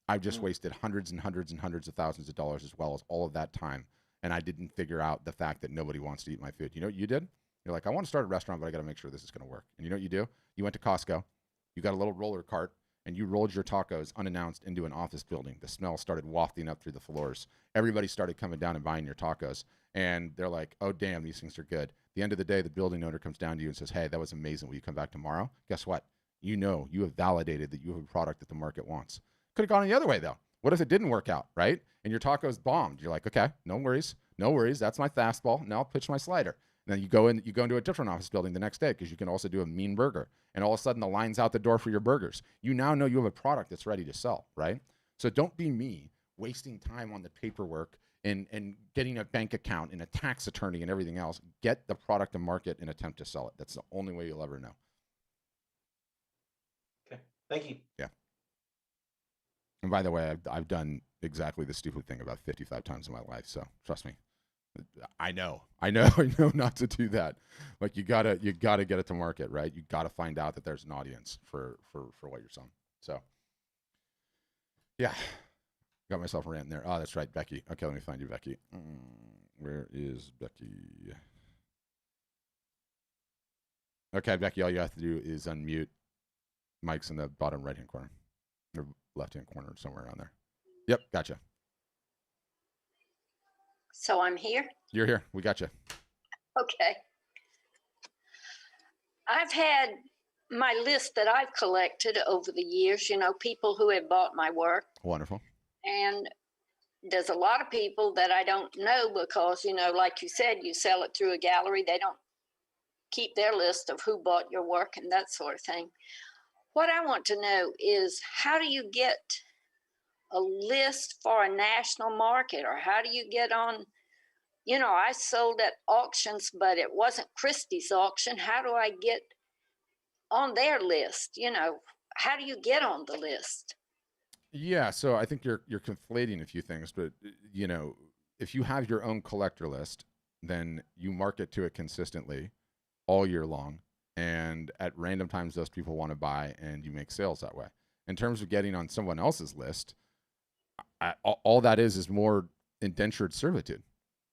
I've just wasted hundreds and hundreds and hundreds of thousands of dollars, as well as all of that time. And I didn't figure out the fact that nobody wants to eat my food. You know what you did? You're like, I want to start a restaurant, but I got to make sure this is going to work. And you know what you do? You went to Costco. You got a little roller cart, and you rolled your tacos unannounced into an office building. The smell started wafting up through the floors. Everybody started coming down and buying your tacos. And they're like, oh, damn, these things are good. At the end of the day, the building owner comes down to you and says, hey, that was amazing. Will you come back tomorrow? Guess what? You have validated that you have a product that the market wants. Could have gone the other way, though. What if it didn't work out, right? And your tacos bombed. You're like, okay, no worries. That's my fastball. Now I'll pitch my slider. And then you go into a different office building the next day, because you can also do a mean burger. And all of a sudden the line's out the door for your burgers. You now know you have a product that's ready to sell, right? So don't be me wasting time on the paperwork and getting a bank account and a tax attorney and everything else. Get the product to market and attempt to sell it. That's the only way you'll ever know. Okay, thank you. Yeah. And by the way, I've done exactly the stupid thing about 55 times in my life. So trust me, I know not to do that. Like you gotta get it to market, right? You gotta find out that there's an audience for what you're selling. So yeah, got myself ranting there. Oh, that's right, Becky. Okay, let me find you, Becky. Where is Becky? Okay, Becky, all you have to do is unmute. Mike's in the bottom right-hand corner. Or left-hand corner, somewhere around there. Yep, gotcha. So I'm here? You're here. We got you. Okay. I've had my list that I've collected over the years, people who have bought my work. Wonderful. And there's a lot of people that I don't know because, like you said, you sell it through a gallery. They don't keep their list of who bought your work and that sort of thing. What I want to know is, how do you get a list for a national market, or how do you get on, I sold at auctions, but it wasn't Christie's auction. How do I get on their list? how do you get on the list? Yeah, so I think you're conflating a few things, but you know, if you have your own collector list, then you market to it consistently all year long, and at random times those people want to buy, and you make sales that way. In terms of getting on someone else's list, all that is more indentured servitude.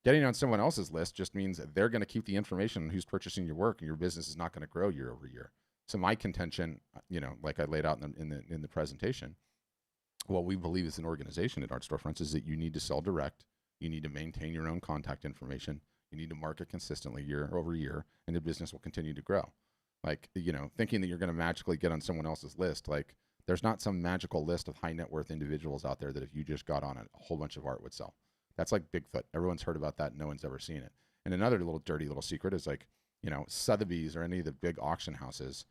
Getting on someone else's list just means that they're going to keep the information on who's purchasing your work, and your business is not going to grow year over year. So my contention, you know, like I laid out in the presentation, what we believe as an organization at Art Storefronts is that you need to sell direct, you need to maintain your own contact information, you need to market consistently year over year, and the business will continue to grow. Like, you know, thinking that you're going to magically get on someone else's list, like there's not some magical list of high net worth individuals out there that if you just got on it, a whole bunch of art would sell. That's like Bigfoot. Everyone's heard about that. No one's ever seen it. And another little dirty little secret is like, you know, Sotheby's or any of the big auction houses,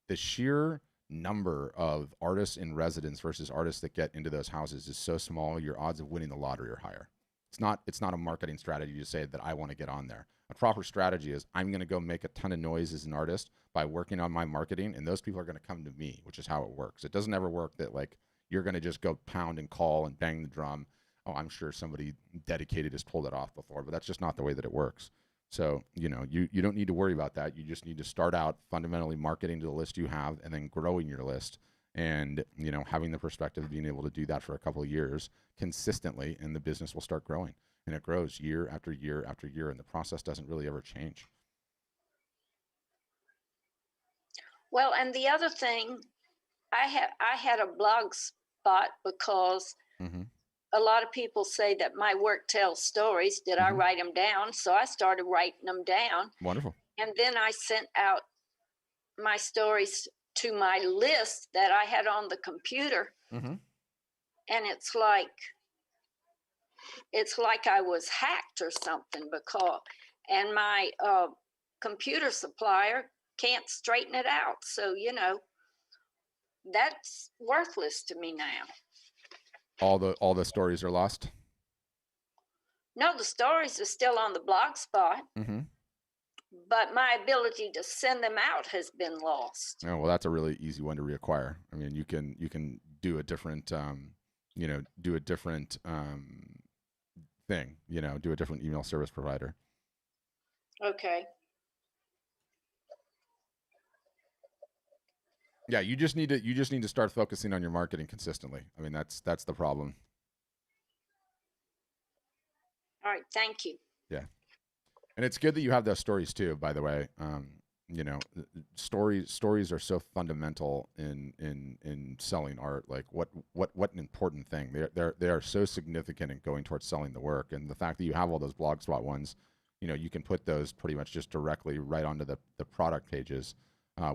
the sheer number of artists in residence versus artists that get into those houses is so small, your odds of winning the lottery are higher. It's not a marketing strategy to say that I want to get on there. A proper strategy is I'm going to go make a ton of noise as an artist by working on my marketing, and those people are going to come to me, which is how it works. It doesn't ever work that like you're going to just go pound and call and bang the drum. Oh, I'm sure somebody dedicated has pulled it off before, but that's just not the way that it works. So, you know, you don't need to worry about that. You just need to start out fundamentally marketing to the list you have and then growing your list, and, you know, having the perspective of being able to do that for a couple of years consistently, and the business will start growing. And it grows year after year after year, and the process doesn't really ever change. Well, and the other thing, I had a blog spot because Mm-hmm. a lot of people say that my work tells stories. Did I Mhm. write them down? So I started writing them down. Wonderful. And then I sent out my stories to my list that I had on the computer. Mm-hmm. And it's like I was hacked or something, because and my computer supplier can't straighten it out. So, you know, that's worthless to me now. All the stories are lost. No, the stories are still on the blog spot. Mm-hmm. But my ability to send them out has been lost. Oh, well, that's a really easy one to reacquire. I mean, you can do a different, you know, do a different thing. You know, do a different email service provider. Okay. Yeah, you just need to start focusing on your marketing consistently. I mean, that's the problem. All right. Thank you. Yeah. And it's good that you have those stories too, by the way. You know, stories are so fundamental in selling art. Like what an important thing. They are so significant in going towards selling the work. And the fact that you have all those Blogspot ones, you know, you can put those pretty much just directly right onto the product pages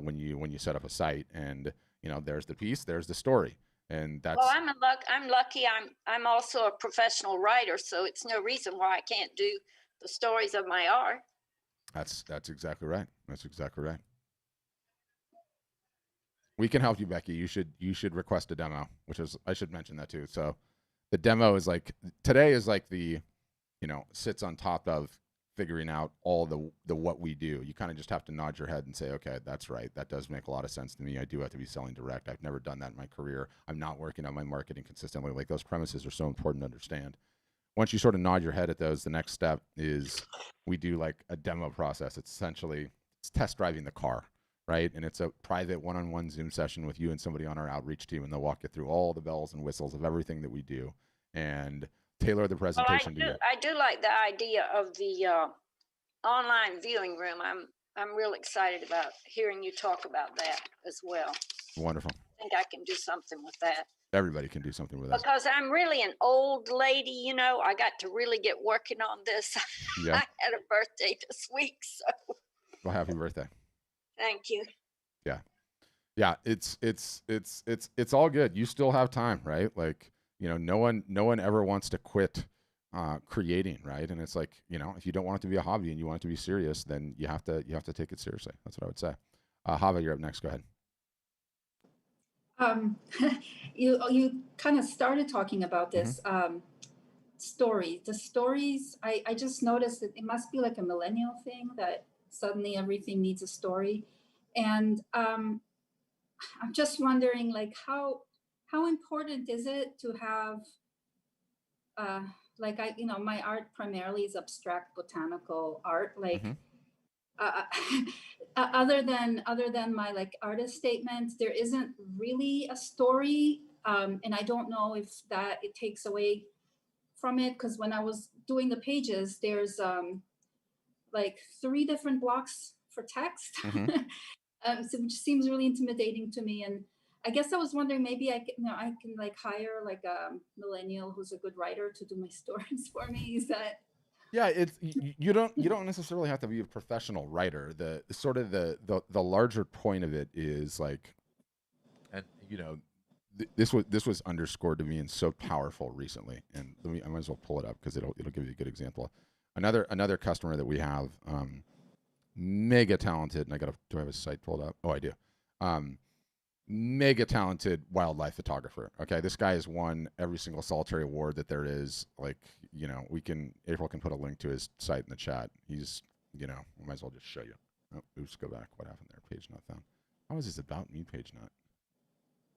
when you set up a site. And you know, there's the piece, there's the story, and that's. Well, I'm lucky. I'm also a professional writer, so it's no reason why I can't do the stories of my art. That's exactly right. That's exactly right. We can help you, Becky. You should request a demo, which is, I should mention that too. So the demo is like, today is like the, you know, sits on top of figuring out all the what we do. You kind of just have to nod your head and say, okay, that's right. That does make a lot of sense to me. I do have to be selling direct. I've never done that in my career. I'm not working on my marketing consistently. Like, those premises are so important to understand. Once you sort of nod your head at those, the next step is we do like a demo process. It's essentially, it's test driving the car, right? And it's a private one-on-one Zoom session with you and somebody on our outreach team, and they'll walk you through all the bells and whistles of everything that we do and tailor the presentation to you. I do like the idea of the online viewing room. I'm real excited about hearing you talk about that as well. Wonderful. I think I can do something with that. Everybody can do something with that. Because I'm really an old lady, you know. I got to really get working on this. Yeah. I had a birthday this week, so. Well, happy birthday. Thank you. Yeah. Yeah, it's all good. You still have time, right? Like, you know, no one ever wants to quit creating, right? And it's like, you know, if you don't want it to be a hobby and you want it to be serious, then you have to take it seriously. That's what I would say. Hava, you're up next. Go ahead. You kind of started talking about this story. The stories, I just noticed that it must be like a millennial thing that suddenly everything needs a story. And I'm just wondering, like, how important is it to have, uh, like, my art primarily is abstract botanical art, like, Mm-hmm. uh, other than my like artist statements, there isn't really a story, and I don't know if that it takes away from it, because when I was doing the pages, there's like 3 different blocks for text, Mm-hmm. which seems really intimidating to me. And I guess I was wondering, maybe I can like hire like a millennial who's a good writer to do my stories for me. Is that Yeah, it's you don't necessarily have to be a professional writer. The sort of the larger point of it is like, and this was underscored to me and so powerful recently. And I might as well pull it up because it'll give you a good example. Another customer that we have, mega talented, and do I have a site pulled up? Oh, I do. Mega talented wildlife photographer. Okay, this guy has won every single solitary award that there is. Like, April can put a link to his site in the chat. He's, I might as well just show you. Oh, oops, go back. What happened there? Page not found. How is this about me page not?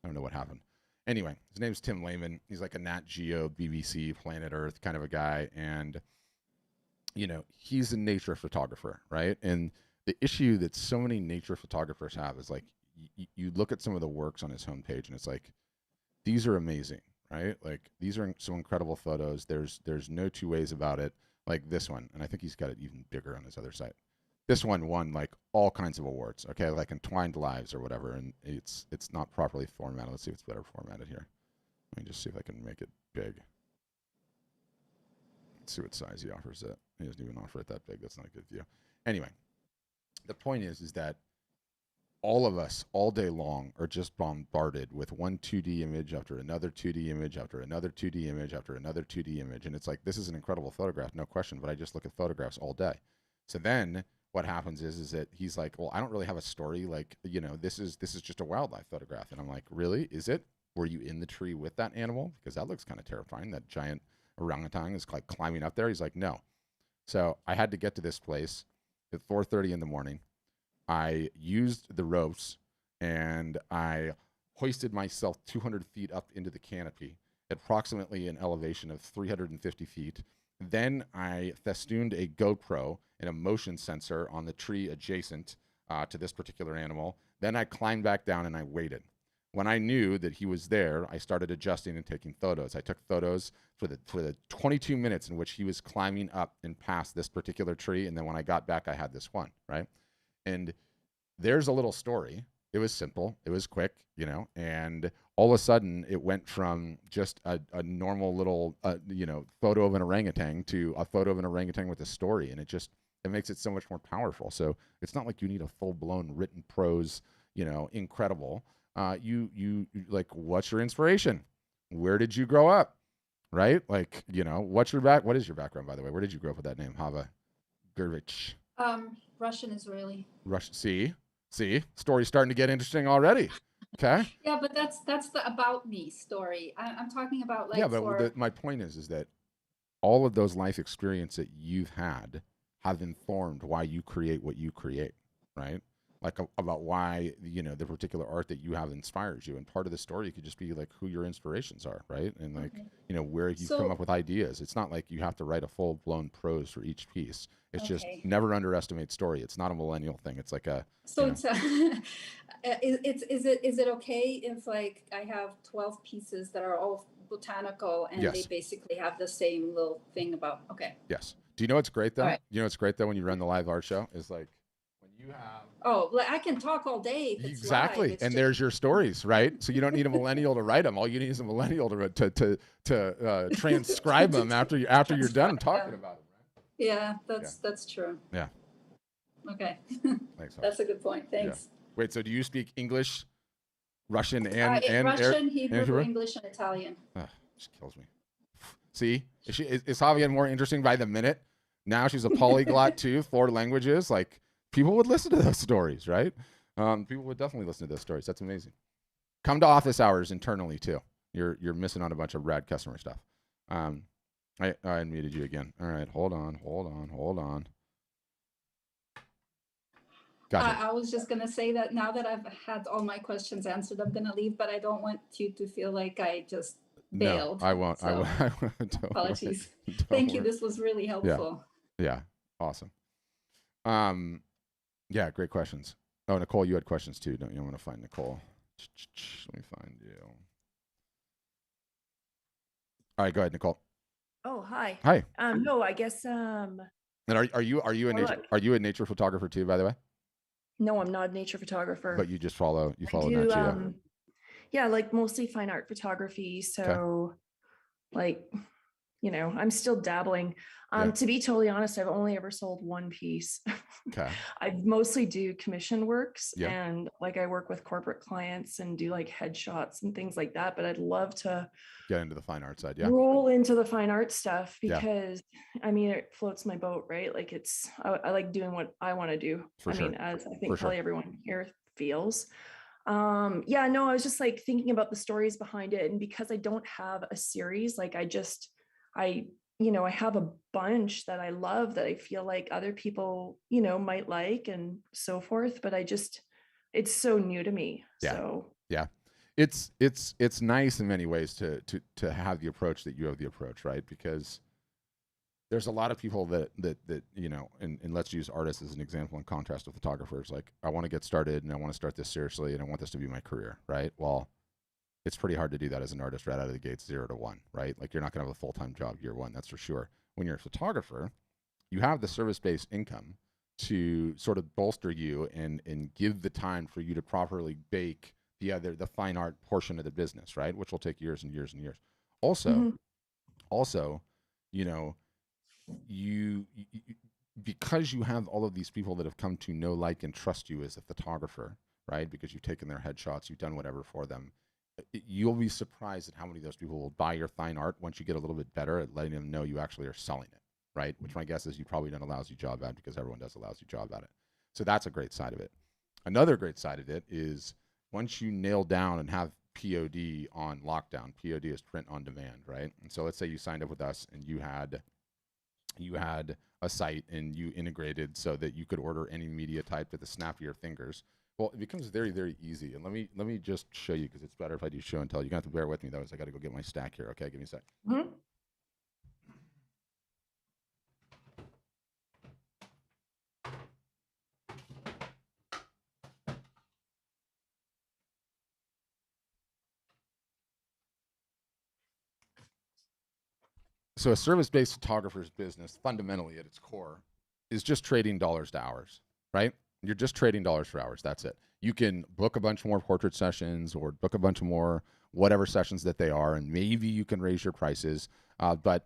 I don't know what happened. Anyway, his name's Tim Lehman. He's like a Nat Geo, BBC, Planet Earth kind of a guy, and he's a nature photographer, right? And the issue that so many nature photographers have is like, you look at some of the works on his homepage and it's like, these are amazing, right? Like, these are some incredible photos. There's no two ways about it. Like this one, and I think he's got it even bigger on his other site. This one won like all kinds of awards, okay, like Entwined Lives or whatever, and it's not properly formatted. Let's see if it's better formatted here. Let me just see if I can make it big. Let's see what size he offers it. He doesn't even offer it that big. That's not a good view. Anyway, the point is that all of us all day long are just bombarded with one 2D image after another 2D image after another 2D image after another 2D image. And it's like, this is an incredible photograph, no question, but I just look at photographs all day. So then what happens is that he's like, well, I don't really have a story. Like, this is just a wildlife photograph. And I'm like, really? Is it? Were you in the tree with that animal? Because that looks kind of terrifying. That giant orangutan is like climbing up there. He's like, no. So I had to get to this place at 4:30 in the morning. I used the ropes and I hoisted myself 200 feet up into the canopy at approximately an elevation of 350 feet. Then I festooned a GoPro and a motion sensor on the tree adjacent to this particular animal. Then I climbed back down and I waited. When I knew that he was there, I started adjusting and taking photos. I took photos for the 22 minutes in which he was climbing up and past this particular tree. And then when I got back, I had this one, right? And there's a little story. It was simple. It was quick, and all of a sudden it went from just a normal little, photo of an orangutan to a photo of an orangutan with a story. And it makes it so much more powerful. So it's not like you need a full blown written prose, incredible. You like, what's your inspiration? Where did you grow up? Right? Like, what is your background, by the way? Where did you grow up with that name? Hava Gurvich. Russian Israeli. See, story's starting to get interesting already. Okay. Yeah, but that's the about me story. I'm talking about like. Yeah, but my point is that all of those life experiences that you've had have informed why you create what you create, right? Like about why the particular art that you have inspires you, and part of the story could just be like who your inspirations are, right? And like where you've come up with ideas. It's not like you have to write a full blown prose for each piece. It's just never underestimate story. It's not a millennial thing. It's like a. So it's is it okay if like I have 12 pieces that are all botanical and they basically have the same little thing about? Okay. Yes. Do you know what's great though? Right. You know what's great though when you run the live art show is like when you have. Oh, I can talk all day. If it's exactly, live. And there's your stories, right? So you don't need a millennial to write them. All you need is a millennial to transcribe them after you're done talking about them, right? Yeah, that's true. Yeah. Okay. Thanks. That's a good point. Thanks. Yeah. Wait, so do you speak English, Russian, and Russian, Hebrew, English, and Italian? She kills me. See, is Javier more interesting by the minute? Now she's a polyglot too, 4 languages. Like, people would listen to those stories, right? People would definitely listen to those stories. That's amazing. Come to office hours internally too. You're missing on a bunch of rad customer stuff. I unmuted you again. All right, hold on. Gotcha. I was just gonna say that now that I've had all my questions answered, I'm gonna leave, but I don't want you to feel like I just No, bailed. I won't. I So, won't. I won't. Don't apologies. worry. Don't Thank you. worry. This was really helpful. Yeah. Awesome. Yeah, great questions. Oh, Nicole, you had questions too, don't you? I'm gonna find Nicole. Let me find you. All right, go ahead, Nicole. Oh, hi. Hi. No, I guess And are you a Oh, nature look. are you a nature photographer too, by the way? no, I'm not a nature photographer. But you just follow I Nat do Geo. yeah, like mostly fine art photography. So like, I'm still dabbling. Yeah. To be totally honest, I've only ever sold one piece. Okay. I mostly do commission works Yeah. and like I work with corporate clients and do like headshots and things like that. But I'd love to Get into the fine art side, yeah. roll into the fine art stuff Yeah. because I mean it floats my boat, right? Like I like doing what I want to do. For sure. mean, as I think For sure. probably everyone here feels. Yeah, no, I was just like thinking about the stories behind it. And because I don't have a series, like I have a bunch that I love that I feel like other people, might like and so forth. But it's so new to me. Yeah. So Yeah. It's nice in many ways to have the approach that you have the approach, right? Because there's a lot of people that and let's use artists as an example in contrast to photographers. Like, I want to get started and I want to start this seriously and I want this to be my career, right? Well, it's pretty hard to do that as an artist right out of the gates, 0 to 1, right? Like, you're not gonna have a full-time job year one, that's for sure. When you're a photographer, you have the service-based income to sort of bolster you and give the time for you to properly bake the fine art portion of the business, right? Which will take years and years and years. Also, you know, you because you have all of these people that have come to know, like, and trust you as a photographer, right? Because you've taken their headshots, you've done whatever for them. You'll be surprised at how many of those people will buy your fine art once you get a little bit better at letting them know you actually are selling it, right? Which my guess is you've probably done a lousy job at, because everyone does a lousy job at it. So that's a great side of it. Another great side of it is once you nail down and have POD on lockdown. POD is print on demand, right? And so let's say you signed up with us and you had a site and you integrated so that you could order any media type at the snap of your fingers. Well, it becomes very, very easy. And let me just show you, because it's better if I do show and tell. You're gonna have to bear with me though, as I got to go get my stack here. Okay, give me a sec. Mhm. So a service-based photographer's business, fundamentally at its core, is just trading dollars to hours, right? You're just trading dollars for hours. That's it. You can book a bunch more portrait sessions or book a bunch more whatever sessions that they are, and maybe you can raise your prices. But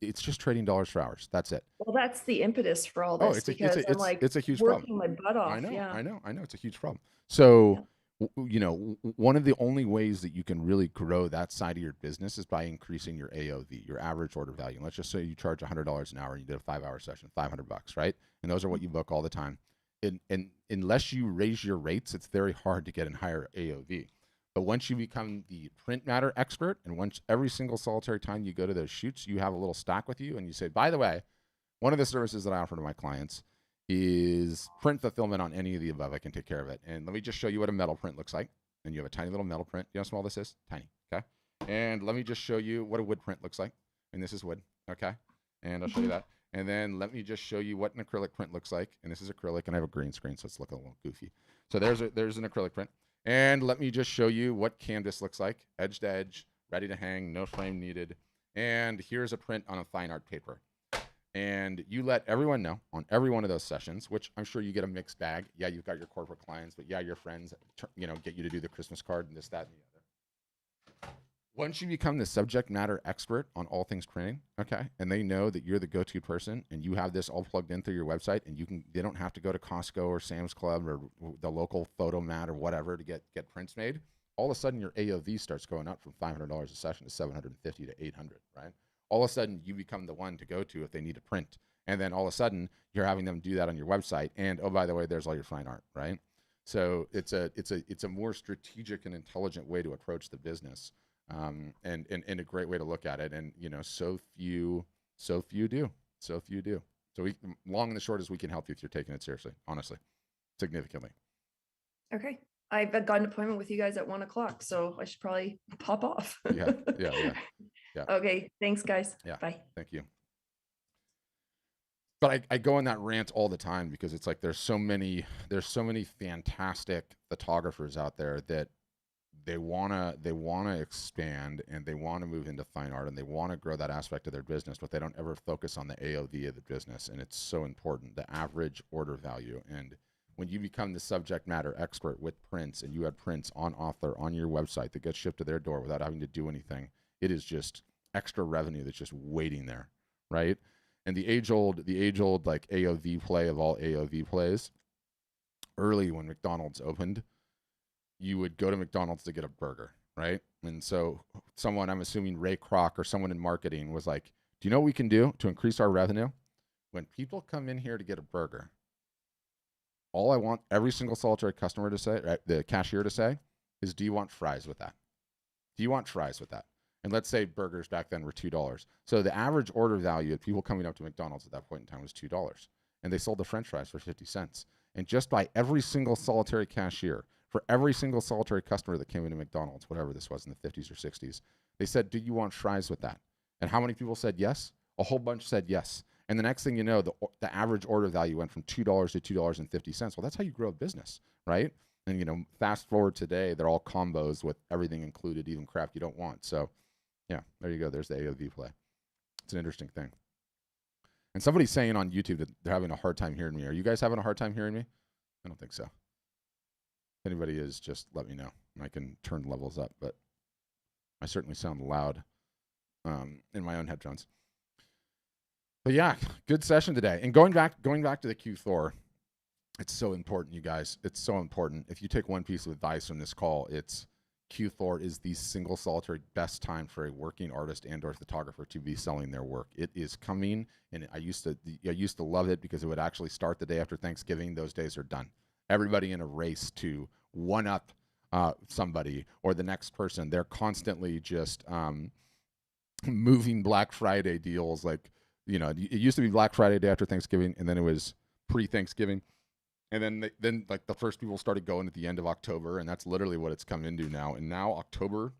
it's just trading dollars for hours. That's it. Well, that's the impetus for all Oh, this because I'm like it's a huge working problem. my butt off. I know, Yeah. I know, I know. It's a huge problem. So, Yeah. one of the only ways that you can really grow that side of your business is by increasing your AOV, your average order value. And let's just say you charge $100 an hour and you did a 5-hour session, $500, right? And those are what you book all the time. And unless you raise your rates, it's very hard to get in higher AOV. But once you become the print matter expert, and once every single solitary time you go to those shoots, you have a little stack with you, and you say, by the way, one of the services that I offer to my clients is print fulfillment on any of the above. I can take care of it. And let me just show you what a metal print looks like. And you have a tiny little metal print. You know how small this is? Tiny. Okay. And let me just show you what a wood print looks like. And this is wood. Okay. And I'll show you that. And then let me just show you what an acrylic print looks like. And this is acrylic, and I have a green screen, so it's looking a little goofy. So there's an acrylic print. And let me just show you what canvas looks like. Edge to edge, ready to hang, no frame needed. And here's a print on a fine art paper. And you let everyone know on every one of those sessions, which I'm sure you get a mixed bag. Yeah, you've got your corporate clients, but yeah, your friends, get you to do the Christmas card and this, that, and the other. Once you become the subject matter expert on all things printing, okay, and they know that you're the go-to person and you have this all plugged in through your website, and they don't have to go to Costco or Sam's Club or the local Photomat or whatever to get prints made. All of a sudden, your AOV starts going up from $500 a session to $750 to $800, right? All of a sudden you become the one to go to if they need a print. And then all of a sudden you're having them do that on your website. And oh, by the way, there's all your fine art, right? So it's a more strategic and intelligent way to approach the business. And a great way to look at it. And so few do. So long and the short is we can help you if you're taking it seriously, honestly, significantly. Okay. I've got an appointment with you guys at 1:00, so I should probably pop off. Yeah. Okay. Thanks, guys. Yeah. Bye. Thank you. But I go on that rant all the time because it's like there's so many fantastic photographers out there that they wanna expand and they wanna move into fine art and they wanna grow that aspect of their business, but they don't ever focus on the AOV of the business. And it's so important, the average order value. And when you become the subject matter expert with prints and you have prints on author on your website that gets shipped to their door without having to do anything, it is just extra revenue that's just waiting there, right? And the age old like AOV play of all AOV plays, early when McDonald's opened, you would go to McDonald's to get a burger, right? And so someone, I'm assuming Ray Kroc or someone in marketing was like, do you know what we can do to increase our revenue? When people come in here to get a burger, all I want every single solitary customer to say, right, the cashier to say, is, do you want fries with that? Do you want fries with that? And let's say burgers back then were $2. So the average order value of people coming up to McDonald's at that point in time was $2. And they sold the French fries for 50 cents. And just by every single solitary cashier, for every single solitary customer that came into McDonald's, whatever this was in the 50s or 60s, they said, do you want fries with that? And how many people said yes? A whole bunch said yes. And the next thing you know, the average order value went from $2 to $2.50. Well, that's how you grow a business, right? And, you know, fast forward today, they're all combos with everything included, even crap you don't want. So, yeah, there you go. There's the AOV play. It's an interesting thing. And somebody's saying on YouTube that they're having a hard time hearing me. Are you guys having a hard time hearing me? I don't think so. If anybody is, just let me know. I can turn levels up, but I certainly sound loud in my own headphones. But yeah, good session today. And going back to the Q Thor, it's so important, you guys. It's so important. If you take one piece of advice from this call, it's Q Thor is the single solitary best time for a working artist and or photographer to be selling their work. It is coming, and I used to love it because it would actually start the day after Thanksgiving. Those days are done. Everybody in a race to one up somebody or the next person. They're constantly just moving Black Friday deals. Like, you know, it used to be Black Friday day after Thanksgiving, and then it was pre-Thanksgiving. And then like the first people started going at the end of October, and that's literally what it's come into now. And now October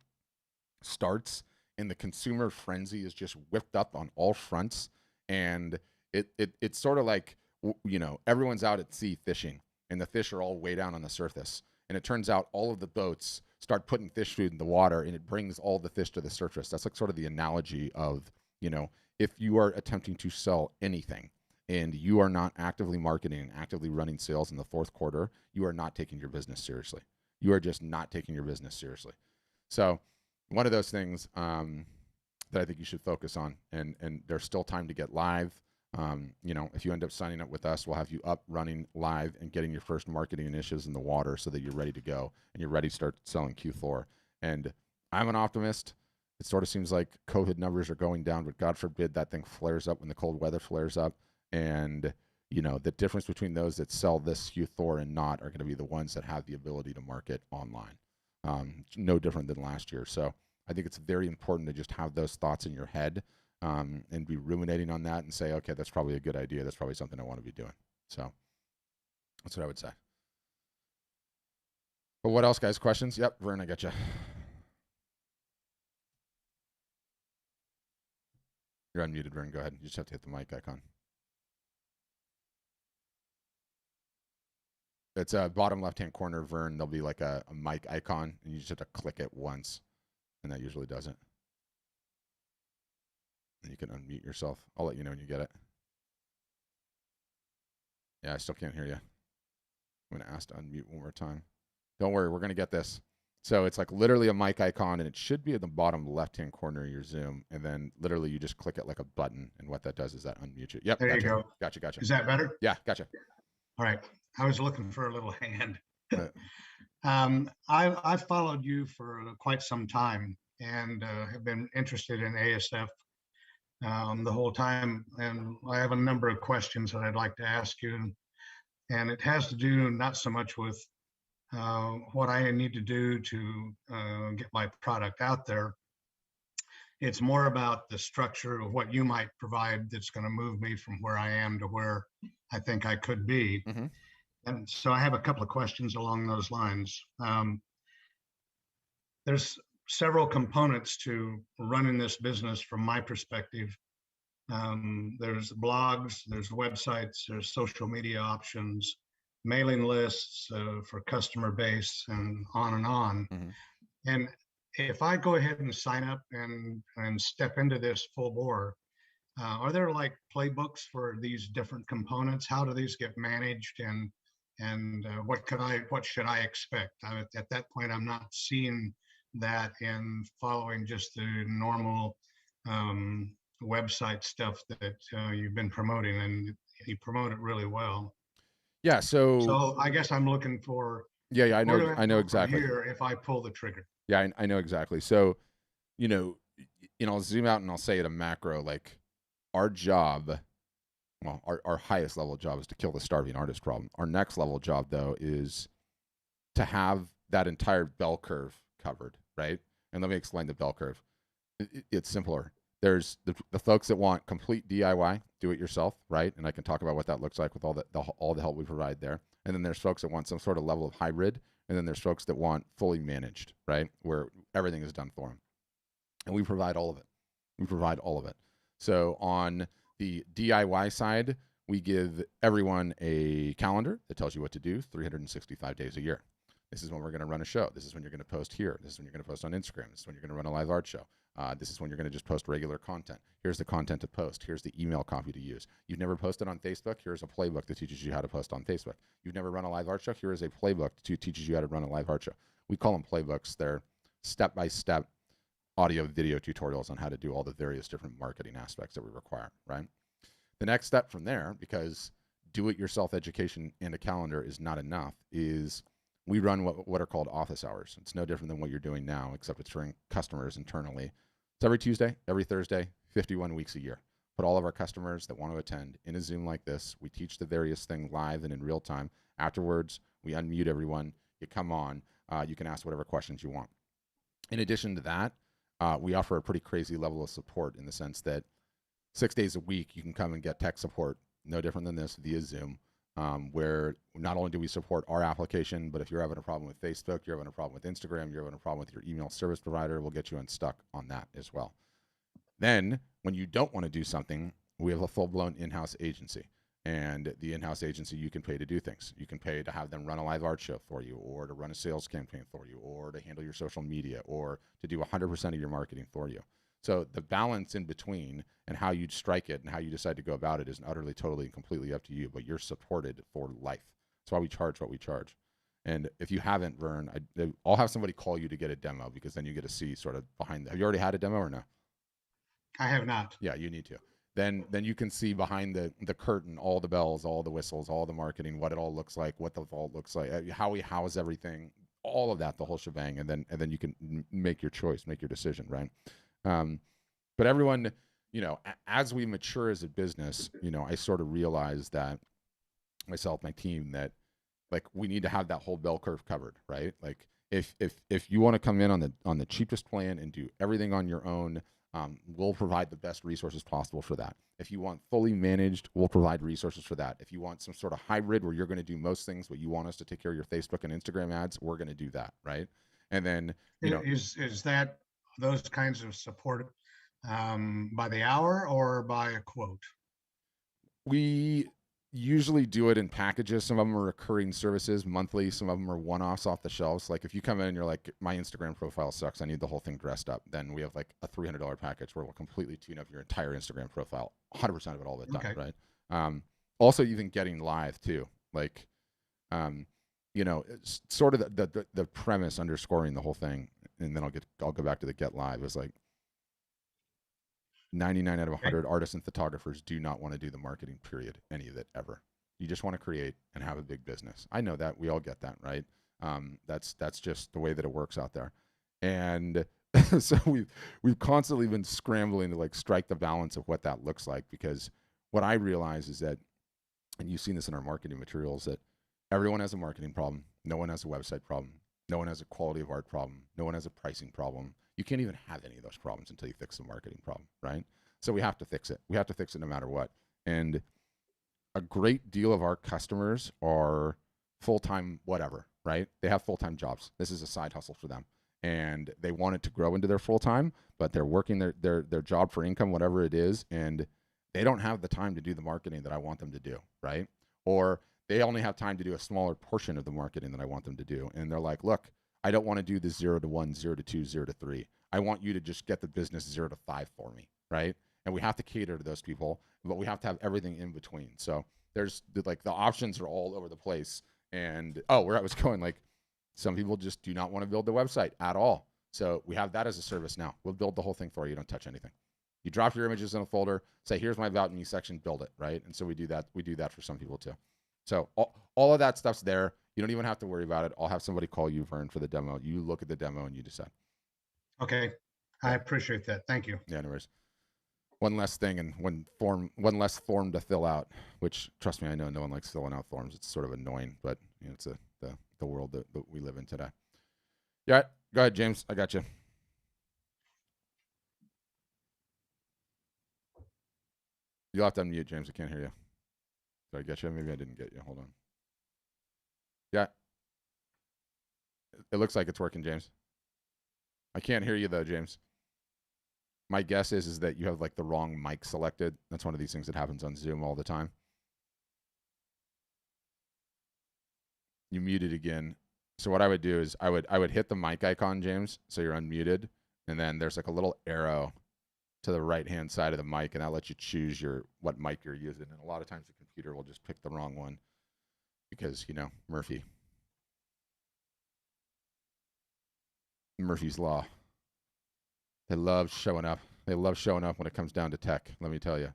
starts, and the consumer frenzy is just whipped up on all fronts. And it's sort of like, you know, everyone's out at sea fishing, and the fish are all way down on the surface. And it turns out all of the boats start putting fish food in the water, and it brings all the fish to the surface. That's like sort of the analogy of, you know, if you are attempting to sell anything, and you are not actively marketing and actively running sales in the fourth quarter, you are not taking your business seriously. You are just not taking your business seriously. So one of those things that I think you should focus on, and there's still time to get live. You know, if you end up signing up with us, we'll have you up, running live, and getting your first marketing initiatives in the water so that you're ready to go and you're ready to start selling Q4. And I'm an optimist. It sort of seems like COVID numbers are going down, but God forbid that thing flares up when the cold weather flares up. And, you know, the difference between those that sell this Thor and not are going to be the ones that have the ability to market online. No different than last year. So I think it's very important to just have those thoughts in your head and be ruminating on that and say, okay, that's probably a good idea. That's probably something I want to be doing. So that's what I would say. But what else, guys? Questions? Yep, Vern, I got you. You're unmuted, Vern. Go ahead. You just have to hit the mic icon. It's a bottom left-hand corner, Vern. There'll be like a mic icon, and you just have to click it once, and that usually does it. And you can unmute yourself. I'll let you know when you get it. Yeah, I still can't hear you. I'm going to ask to unmute one more time. Don't worry, we're going to get this. So it's like literally a mic icon, and it should be at the bottom left-hand corner of your Zoom, and then literally you just click it like a button, and what that does is that unmutes you. Yep, there gotcha. you go. Gotcha. Is that better? Yeah, gotcha. All right. I was looking for a little hand. I've followed you for quite some time and have been interested in ASF the whole time. And I have a number of questions that I'd like to ask you. And it has to do not so much with what I need to do to get my product out there, It's more about the structure of what you might provide that's going to move me from where I am to where I think I could be. Mm-hmm. And so I have a couple of questions along those lines. There's several components to running this business from my perspective. There's blogs, there's websites, there's social media options, mailing lists for customer base, and on and on. Mm-hmm. And if I go ahead and sign up and step into this full bore, are there like playbooks for these different components? How do these get managed, and what should I expect? At that point, I'm not seeing that in following just the normal website stuff that you've been promoting, and you promote it really well. Yeah. So I guess I'm looking for yeah, where do I know go from exactly. here if I pull the trigger. Yeah, I know exactly. So, you know, I'll zoom out and I'll say at a macro, like our job, well, our highest level job is to kill the starving artist problem. Our next level job, though, is to have that entire bell curve covered, right? And let me explain the bell curve. It's simpler. There's the folks that want complete DIY, do it yourself, right? And I can talk about what that looks like with all the help we provide there. And then there's folks that want some sort of level of hybrid. And then there's folks that want fully managed, right? Where everything is done for them. And we provide all of it. We provide all of it. So on the DIY side, we give everyone a calendar that tells you what to do 365 days a year. This is when we're going to run a show. This is when you're going to post here. This is when you're going to post on Instagram. This is when you're going to run a live art show. This is when you're going to just post regular content. Here's the content to post. Here's the email copy to use. You've never posted on Facebook? Here's a playbook that teaches you how to post on Facebook. You've never run a live art show? Here is a playbook that teaches you how to run a live art show. We call them playbooks. They're step-by-step audio video tutorials on how to do all the various different marketing aspects that we require, right? The next step from there, because do-it-yourself education and a calendar is not enough, is we run what are called office hours. It's no different than what you're doing now, except it's for customers internally. It's every Tuesday, every Thursday, 51 weeks a year. Put all of our customers that want to attend in a Zoom like this. We teach the various things live and in real time. Afterwards, we unmute everyone. You come on. You can ask whatever questions you want. In addition to that, we offer a pretty crazy level of support in the sense that 6 days a week, you can come and get tech support, no different than this, via Zoom, where not only do we support our application, but if you're having a problem with Facebook, you're having a problem with Instagram, you're having a problem with your email service provider, we'll get you unstuck on that as well. Then, when you don't want to do something, we have a full-blown in-house agency. And the in-house agency, you can pay to do things. You can pay to have them run a live art show for you, or to run a sales campaign for you, or to handle your social media, or to do 100% of your marketing for you. So the balance in between and how you strike it and how you decide to go about it is utterly, totally, and completely up to you, but you're supported for life. That's why we charge what we charge. And if you haven't, Vern, I'll have somebody call you to get a demo, because then you get to see sort of behind. Have you already had a demo or no? I have not. Yeah, you need to. Then you can see behind the curtain all the bells, all the whistles, all the marketing, what it all looks like, what the vault looks like, how we house everything, all of that, the whole shebang, and then you can make your choice, make your decision, right? But everyone, as we mature as a business, I sort of realize that myself, my team, that like we need to have that whole bell curve covered, right? Like if you want to come in on the cheapest plan and do everything on your own, we'll provide the best resources possible for that. If you want fully managed, we'll provide resources for that. If you want some sort of hybrid where you're going to do most things, but you want us to take care of your Facebook and Instagram ads, we're going to do that, right? And then, is that those kinds of support by the hour or by a quote? We usually do it in packages. Some of them are recurring services monthly. Some of them are one-offs off the shelves. Like if you come in and you're like, my Instagram profile sucks, I need the whole thing dressed up, then we have like a $300 package where we'll completely tune up your entire Instagram profile, 100% of it all the time, Okay. right? Also, even getting live too. Like, it's sort of the premise underscoring the whole thing, and then I'll go back to the get live, is like 99 out of 100 artists and photographers do not want to do the marketing, period, any of it ever. You just want to create and have a big business. I know that. We all get that, right? That's just the way that it works out there. And so we've constantly been scrambling to like strike the balance of what that looks like, because what I realize is that, and you've seen this in our marketing materials, that everyone has a marketing problem. No one has a website problem. No one has a quality of art problem. No one has a pricing problem. You can't even have any of those problems until you fix the marketing problem, right? So we have to fix it. We have to fix it no matter what. And a great deal of our customers are full-time whatever, right? They have full-time jobs. This is a side hustle for them. And they want it to grow into their full-time, but they're working their job for income, whatever it is, and they don't have the time to do the marketing that I want them to do, right? Or they only have time to do a smaller portion of the marketing that I want them to do. And they're like, look, I don't want to do the 0 to 1, 0 to 2, 0 to 3. I want you to just get the business 0 to 5 for me, right? And we have to cater to those people, but we have to have everything in between. So there's like the options are all over the place. And where I was going, like some people just do not want to build the website at all. So we have that as a service now. We'll build the whole thing for you. You don't touch anything. You drop your images in a folder, say, here's my About Me section, build it, right? And so we do that. We do that for some people too. So all of that stuff's there. You don't even have to worry about it. I'll have somebody call you, Vern, for the demo. You look at the demo and you decide. Okay. I appreciate that. Thank you. Yeah, no worries. One less thing and one less form to fill out, which, trust me, I know no one likes filling out forms. It's sort of annoying, but you know, it's the world that we live in today. Yeah, go ahead, James. I got you. You'll have to unmute, James. I can't hear you. Did I get you? Maybe I didn't get you. Hold on. Yeah. It looks like it's working, James. I can't hear you, though, James. My guess is that you have like the wrong mic selected. That's one of these things that happens on Zoom all the time. You muted again. So what I would do is I would hit the mic icon, James, so you're unmuted, and then there's like a little arrow to the right-hand side of the mic, and that lets you choose what mic you're using. And a lot of times the computer will just pick the wrong one because, you know, Murphy's Law. They love showing up. They love showing up when it comes down to tech, let me tell you.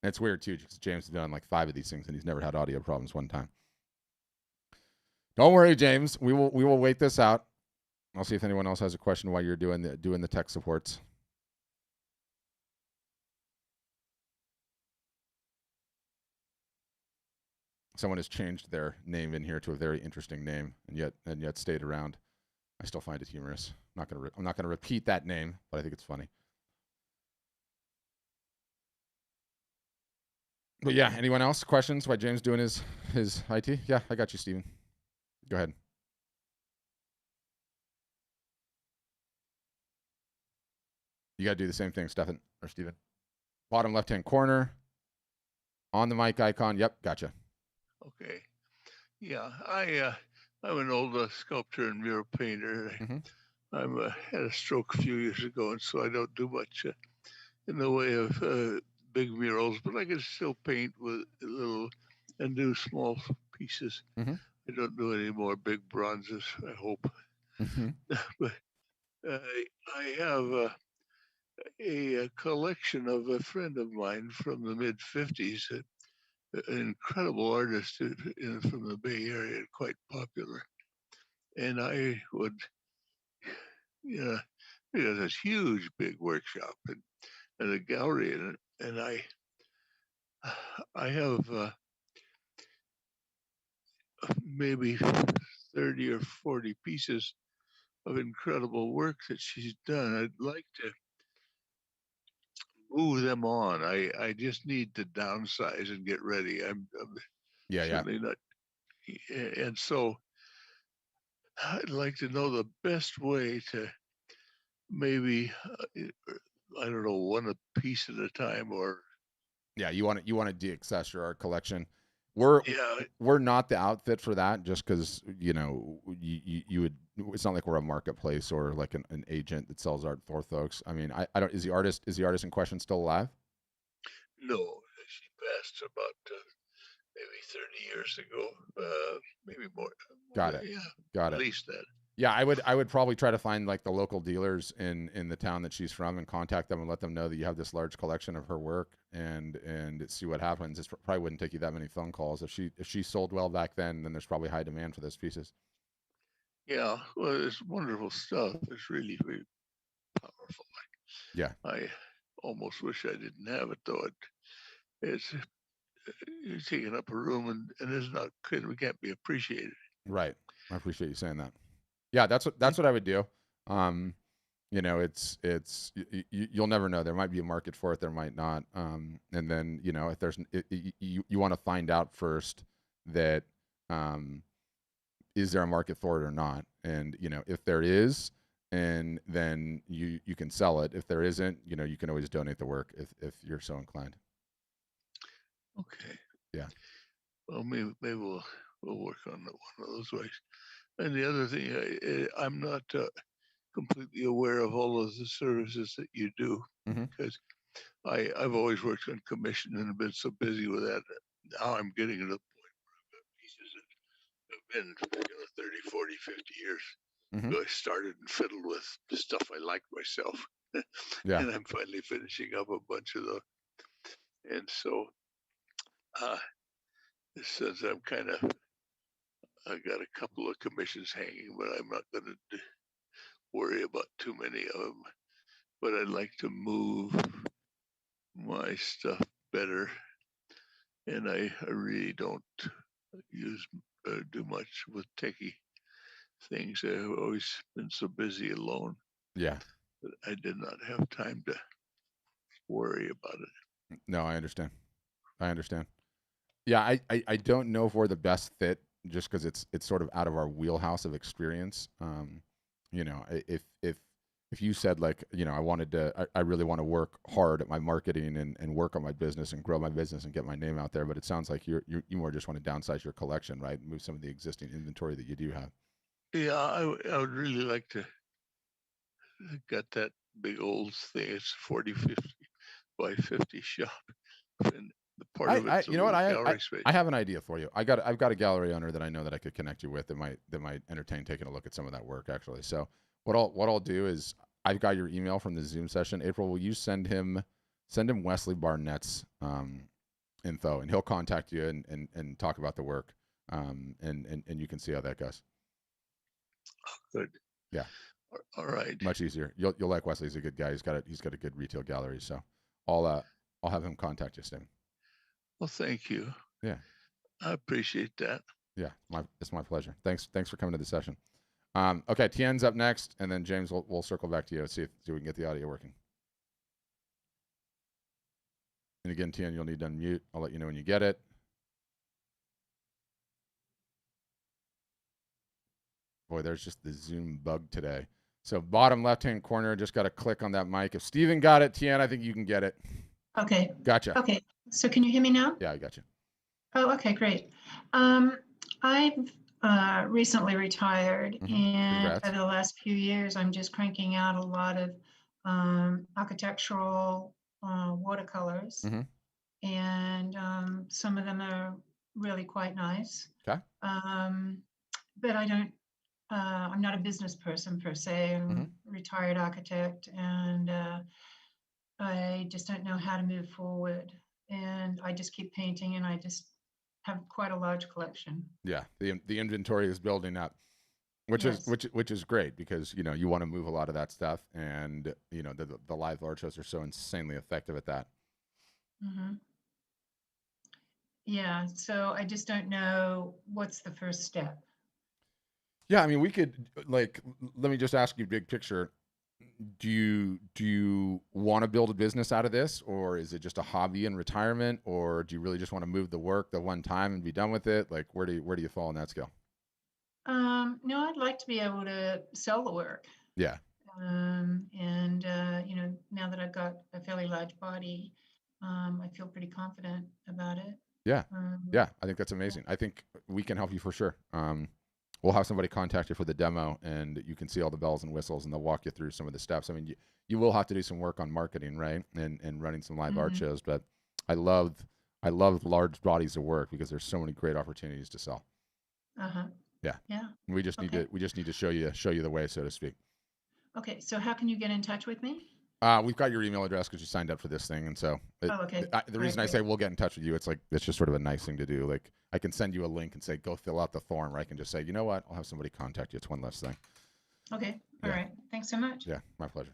And it's weird, too, because James has done like 5 of these things, and he's never had audio problems one time. Don't worry, James. We will wait this out. I'll see if anyone else has a question while you're doing the tech supports. Someone has changed their name in here to a very interesting name, and yet stayed around. I still find it humorous. I'm not gonna repeat that name, but I think it's funny. But yeah, anyone else? Questions? Why James doing his IT? Yeah, I got you, Steven. Go ahead. You got to do the same thing, Stefan or Steven. Bottom left-hand corner on the mic icon. Yep, gotcha. Okay. Yeah, I'm an old sculptor and mural painter. I had a stroke a few years ago, and so I don't do much in the way of big murals, but I can still paint with little and do small pieces. I don't do any more big bronzes, I hope. But I have a collection of a friend of mine from the mid-50s, an incredible artist from the Bay Area, quite popular. And I would, you know, he has this huge big workshop and a gallery in it. And I have maybe 30 or 40 pieces of incredible work that she's done. I'd like to move them on. I just need to downsize and get ready. I'm certainly not. And so I'd like to know the best way to maybe, I don't know, one a piece at a time, or. Yeah, you want to de-accessor our collection. We're not the outfit for that, just because you know you would. It's not like we're a marketplace or like an agent that sells art for folks. I mean, I don't. Is the artist in question still alive? No, she passed about maybe 30 years ago, maybe more. Got it. Yeah, got it. At least that. Yeah, I would probably try to find like the local dealers in the town that she's from and contact them and let them know that you have this large collection of her work and see what happens. It probably wouldn't take you that many phone calls. If she sold well back then there's probably high demand for those pieces. Yeah, well, it's wonderful stuff. It's really, really powerful. Yeah. I almost wish I didn't have it, though. It's you're taking up a room and it's not good. We can't be appreciated. Right. I appreciate you saying that. Yeah, that's what I would do. you'll never know. There might be a market for it, there might not. And then, if there's, you want to find out first that, is there a market for it or not? And, if there is, and then you can sell it. If there isn't, you can always donate the work if you're so inclined. Okay. Yeah. Well, maybe we'll work on one of those ways. And the other thing, I'm not completely aware of all of the services that you do, because I've always worked on commission and have been so busy with that. Now I'm getting to the point where I've got pieces that have been 30, 40, 50 years. I started and fiddled with the stuff I liked myself. Yeah. And I'm finally finishing up a bunch of those. And so since I got a couple of commissions hanging, but I'm not going to worry about too many of them. But I'd like to move my stuff better, and I really don't do much with techie things. I've always been so busy alone. Yeah. That I did not have time to worry about it. No, I understand. Yeah, I don't know if we're the best fit just because it's sort of out of our wheelhouse of experience. If you said like, I really want to work hard at my marketing and work on my business and grow my business and get my name out there, but it sounds like you more just want to downsize your collection, right? Move some of the existing inventory that you do have. Yeah, I would really like to get that big old thing. It's 40, 50 by 50 shop, and the part of it's gallery space. I have an idea for you. I've got a gallery owner that I know that I could connect you with that might entertain taking a look at some of that work actually. So what I'll do is I've got your email from the Zoom session. April, will you send him Wesley Barnett's info, and he'll contact you and talk about the work, and you can see how that goes. Good. Yeah. All right. Much easier. You'll like Wesley. He's a good guy. He's got a good retail gallery. So I'll have him contact you, Stan. Well, thank you. Yeah. I appreciate that. Yeah, it's my pleasure. Thanks for coming to the session. Okay, Tien's up next, and then James, we'll circle back to you and see if we can get the audio working. And again, Tien, you'll need to unmute. I'll let you know when you get it. Boy, there's just the Zoom bug today. So bottom left-hand corner, just got to click on that mic. If Steven got it, Tien, I think you can get it. Okay. Gotcha. Okay. So can you hear me now? Yeah, I got you. Oh, okay, great. I've recently retired, and Congrats. over the last few years, I'm just cranking out a lot of architectural watercolors, and some of them are really quite nice. Okay. But I don't. I'm not a business person per se. I'm a retired architect, and I just don't know how to move forward. And I just keep painting, and I just have quite a large collection. Yeah, the inventory is building up, which is great because you want to move a lot of that stuff, and the live art shows are so insanely effective at that. Yeah, so I just don't know what's the first step. Yeah, I mean, we could let me just ask you big picture. Do you want to build a business out of this, or is it just a hobby in retirement, or do you really just want to move the work the one time and be done with it? Like, where do you fall on that scale? No, I'd like to be able to sell the work. Yeah. And now that I've got a fairly large body, I feel pretty confident about it. Yeah. Yeah, I think that's amazing. I think we can help you for sure. We'll have somebody contact you for the demo, and you can see all the bells and whistles, and they'll walk you through some of the steps. I mean, you will have to do some work on marketing, right, and running some live art shows. But I love large bodies of work because there's so many great opportunities to sell. Yeah. Yeah. We just need to show you the way, so to speak. Okay. So how can you get in touch with me? We've got your email address because you signed up for this thing, and so okay. The reason I say we'll get in touch with you, it's just sort of a nice thing to do. Like, I can send you a link and say go fill out the form, or I can just say, you know what, I'll have somebody contact you. It's one less thing. Okay. All right. Thanks so much. Yeah, my pleasure.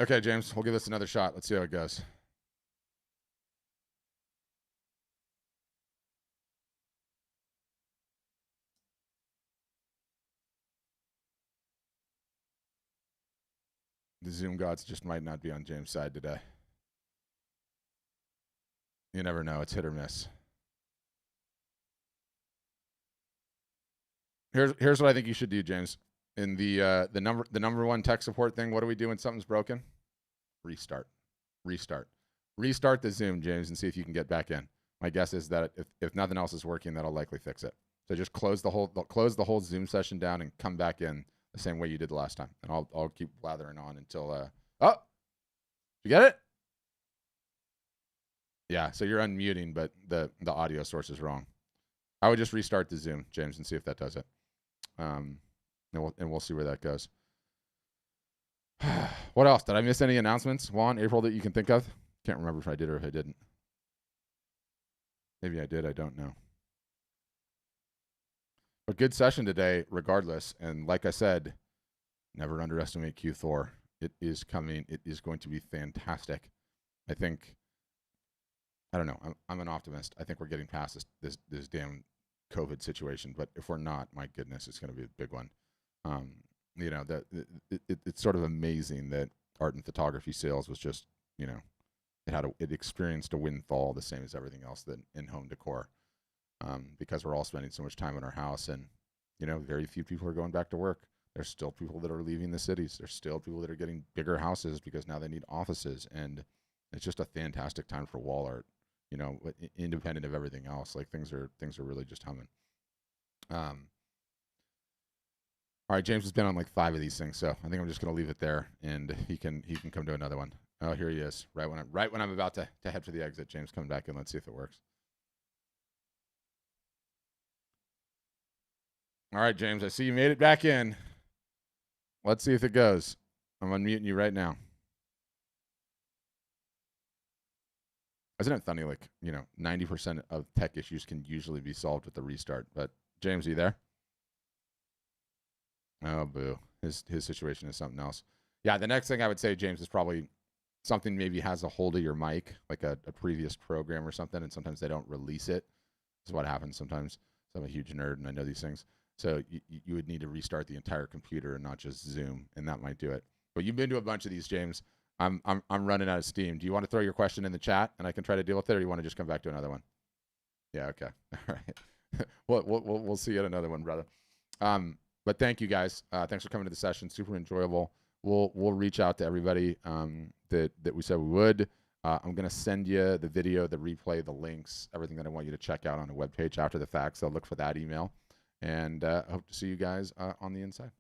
Okay, James, we'll give this another shot. Let's see how it goes. Zoom gods just might not be on James' side today. You never know. It's hit or miss. Here's what I think you should do, James. In the number one tech support thing, what do we do when something's broken? Restart the Zoom, James, and see if you can get back in. My guess is that if nothing else is working, that'll likely fix it. So just close the whole Zoom session down and come back in the same way you did the last time. And I'll keep blathering on until you get it? Yeah, so you're unmuting, but the audio source is wrong. I would just restart the Zoom, James, and see if that does it. And we'll see where that goes. What else? Did I miss any announcements, Juan, April, that you can think of? Can't remember if I did or if I didn't. Maybe I did. I don't know. A good session today, regardless. And like I said, never underestimate Q4. It is coming. It is going to be fantastic. I don't know. I'm an optimist. I think we're getting past this damn COVID situation. But if we're not, my goodness, it's going to be a big one. It's sort of amazing that art and photography sales was just, it experienced a windfall the same as everything else that in home decor, because we're all spending so much time in our house, and very few people are going back to work. There's still people that are leaving the cities. There's still people that are getting bigger houses because now they need offices, and it's just a fantastic time for wall art. Independent of everything else, like things are really just humming. All right, James has been on like 5 of these things, so I think I'm just gonna leave it there, and he can come to another one. Oh, here he is, right when I'm about to head for the exit. James, come back in. Let's see if it works. All right, James, I see you made it back in. Let's see if it goes. I'm unmuting you right now. Isn't it funny? Like 90% of tech issues can usually be solved with the restart. But James, are you there? Oh, boo. His situation is something else. Yeah, the next thing I would say, James, is probably something maybe has a hold of your mic, like a previous program or something, and sometimes they don't release it. That's what happens sometimes. So I'm a huge nerd, and I know these things. So you would need to restart the entire computer and not just Zoom, and that might do it. But you've been to a bunch of these, James. I'm running out of steam. Do you want to throw your question in the chat, and I can try to deal with it, or you want to just come back to another one? Yeah, okay. All right. We'll see you at another one, brother. But thank you guys. Thanks for coming to the session. Super enjoyable. We'll reach out to everybody that we said we would. I'm gonna send you the video, the replay, the links, everything that I want you to check out on the webpage after the fact. So look for that email, and hope to see you guys on the inside.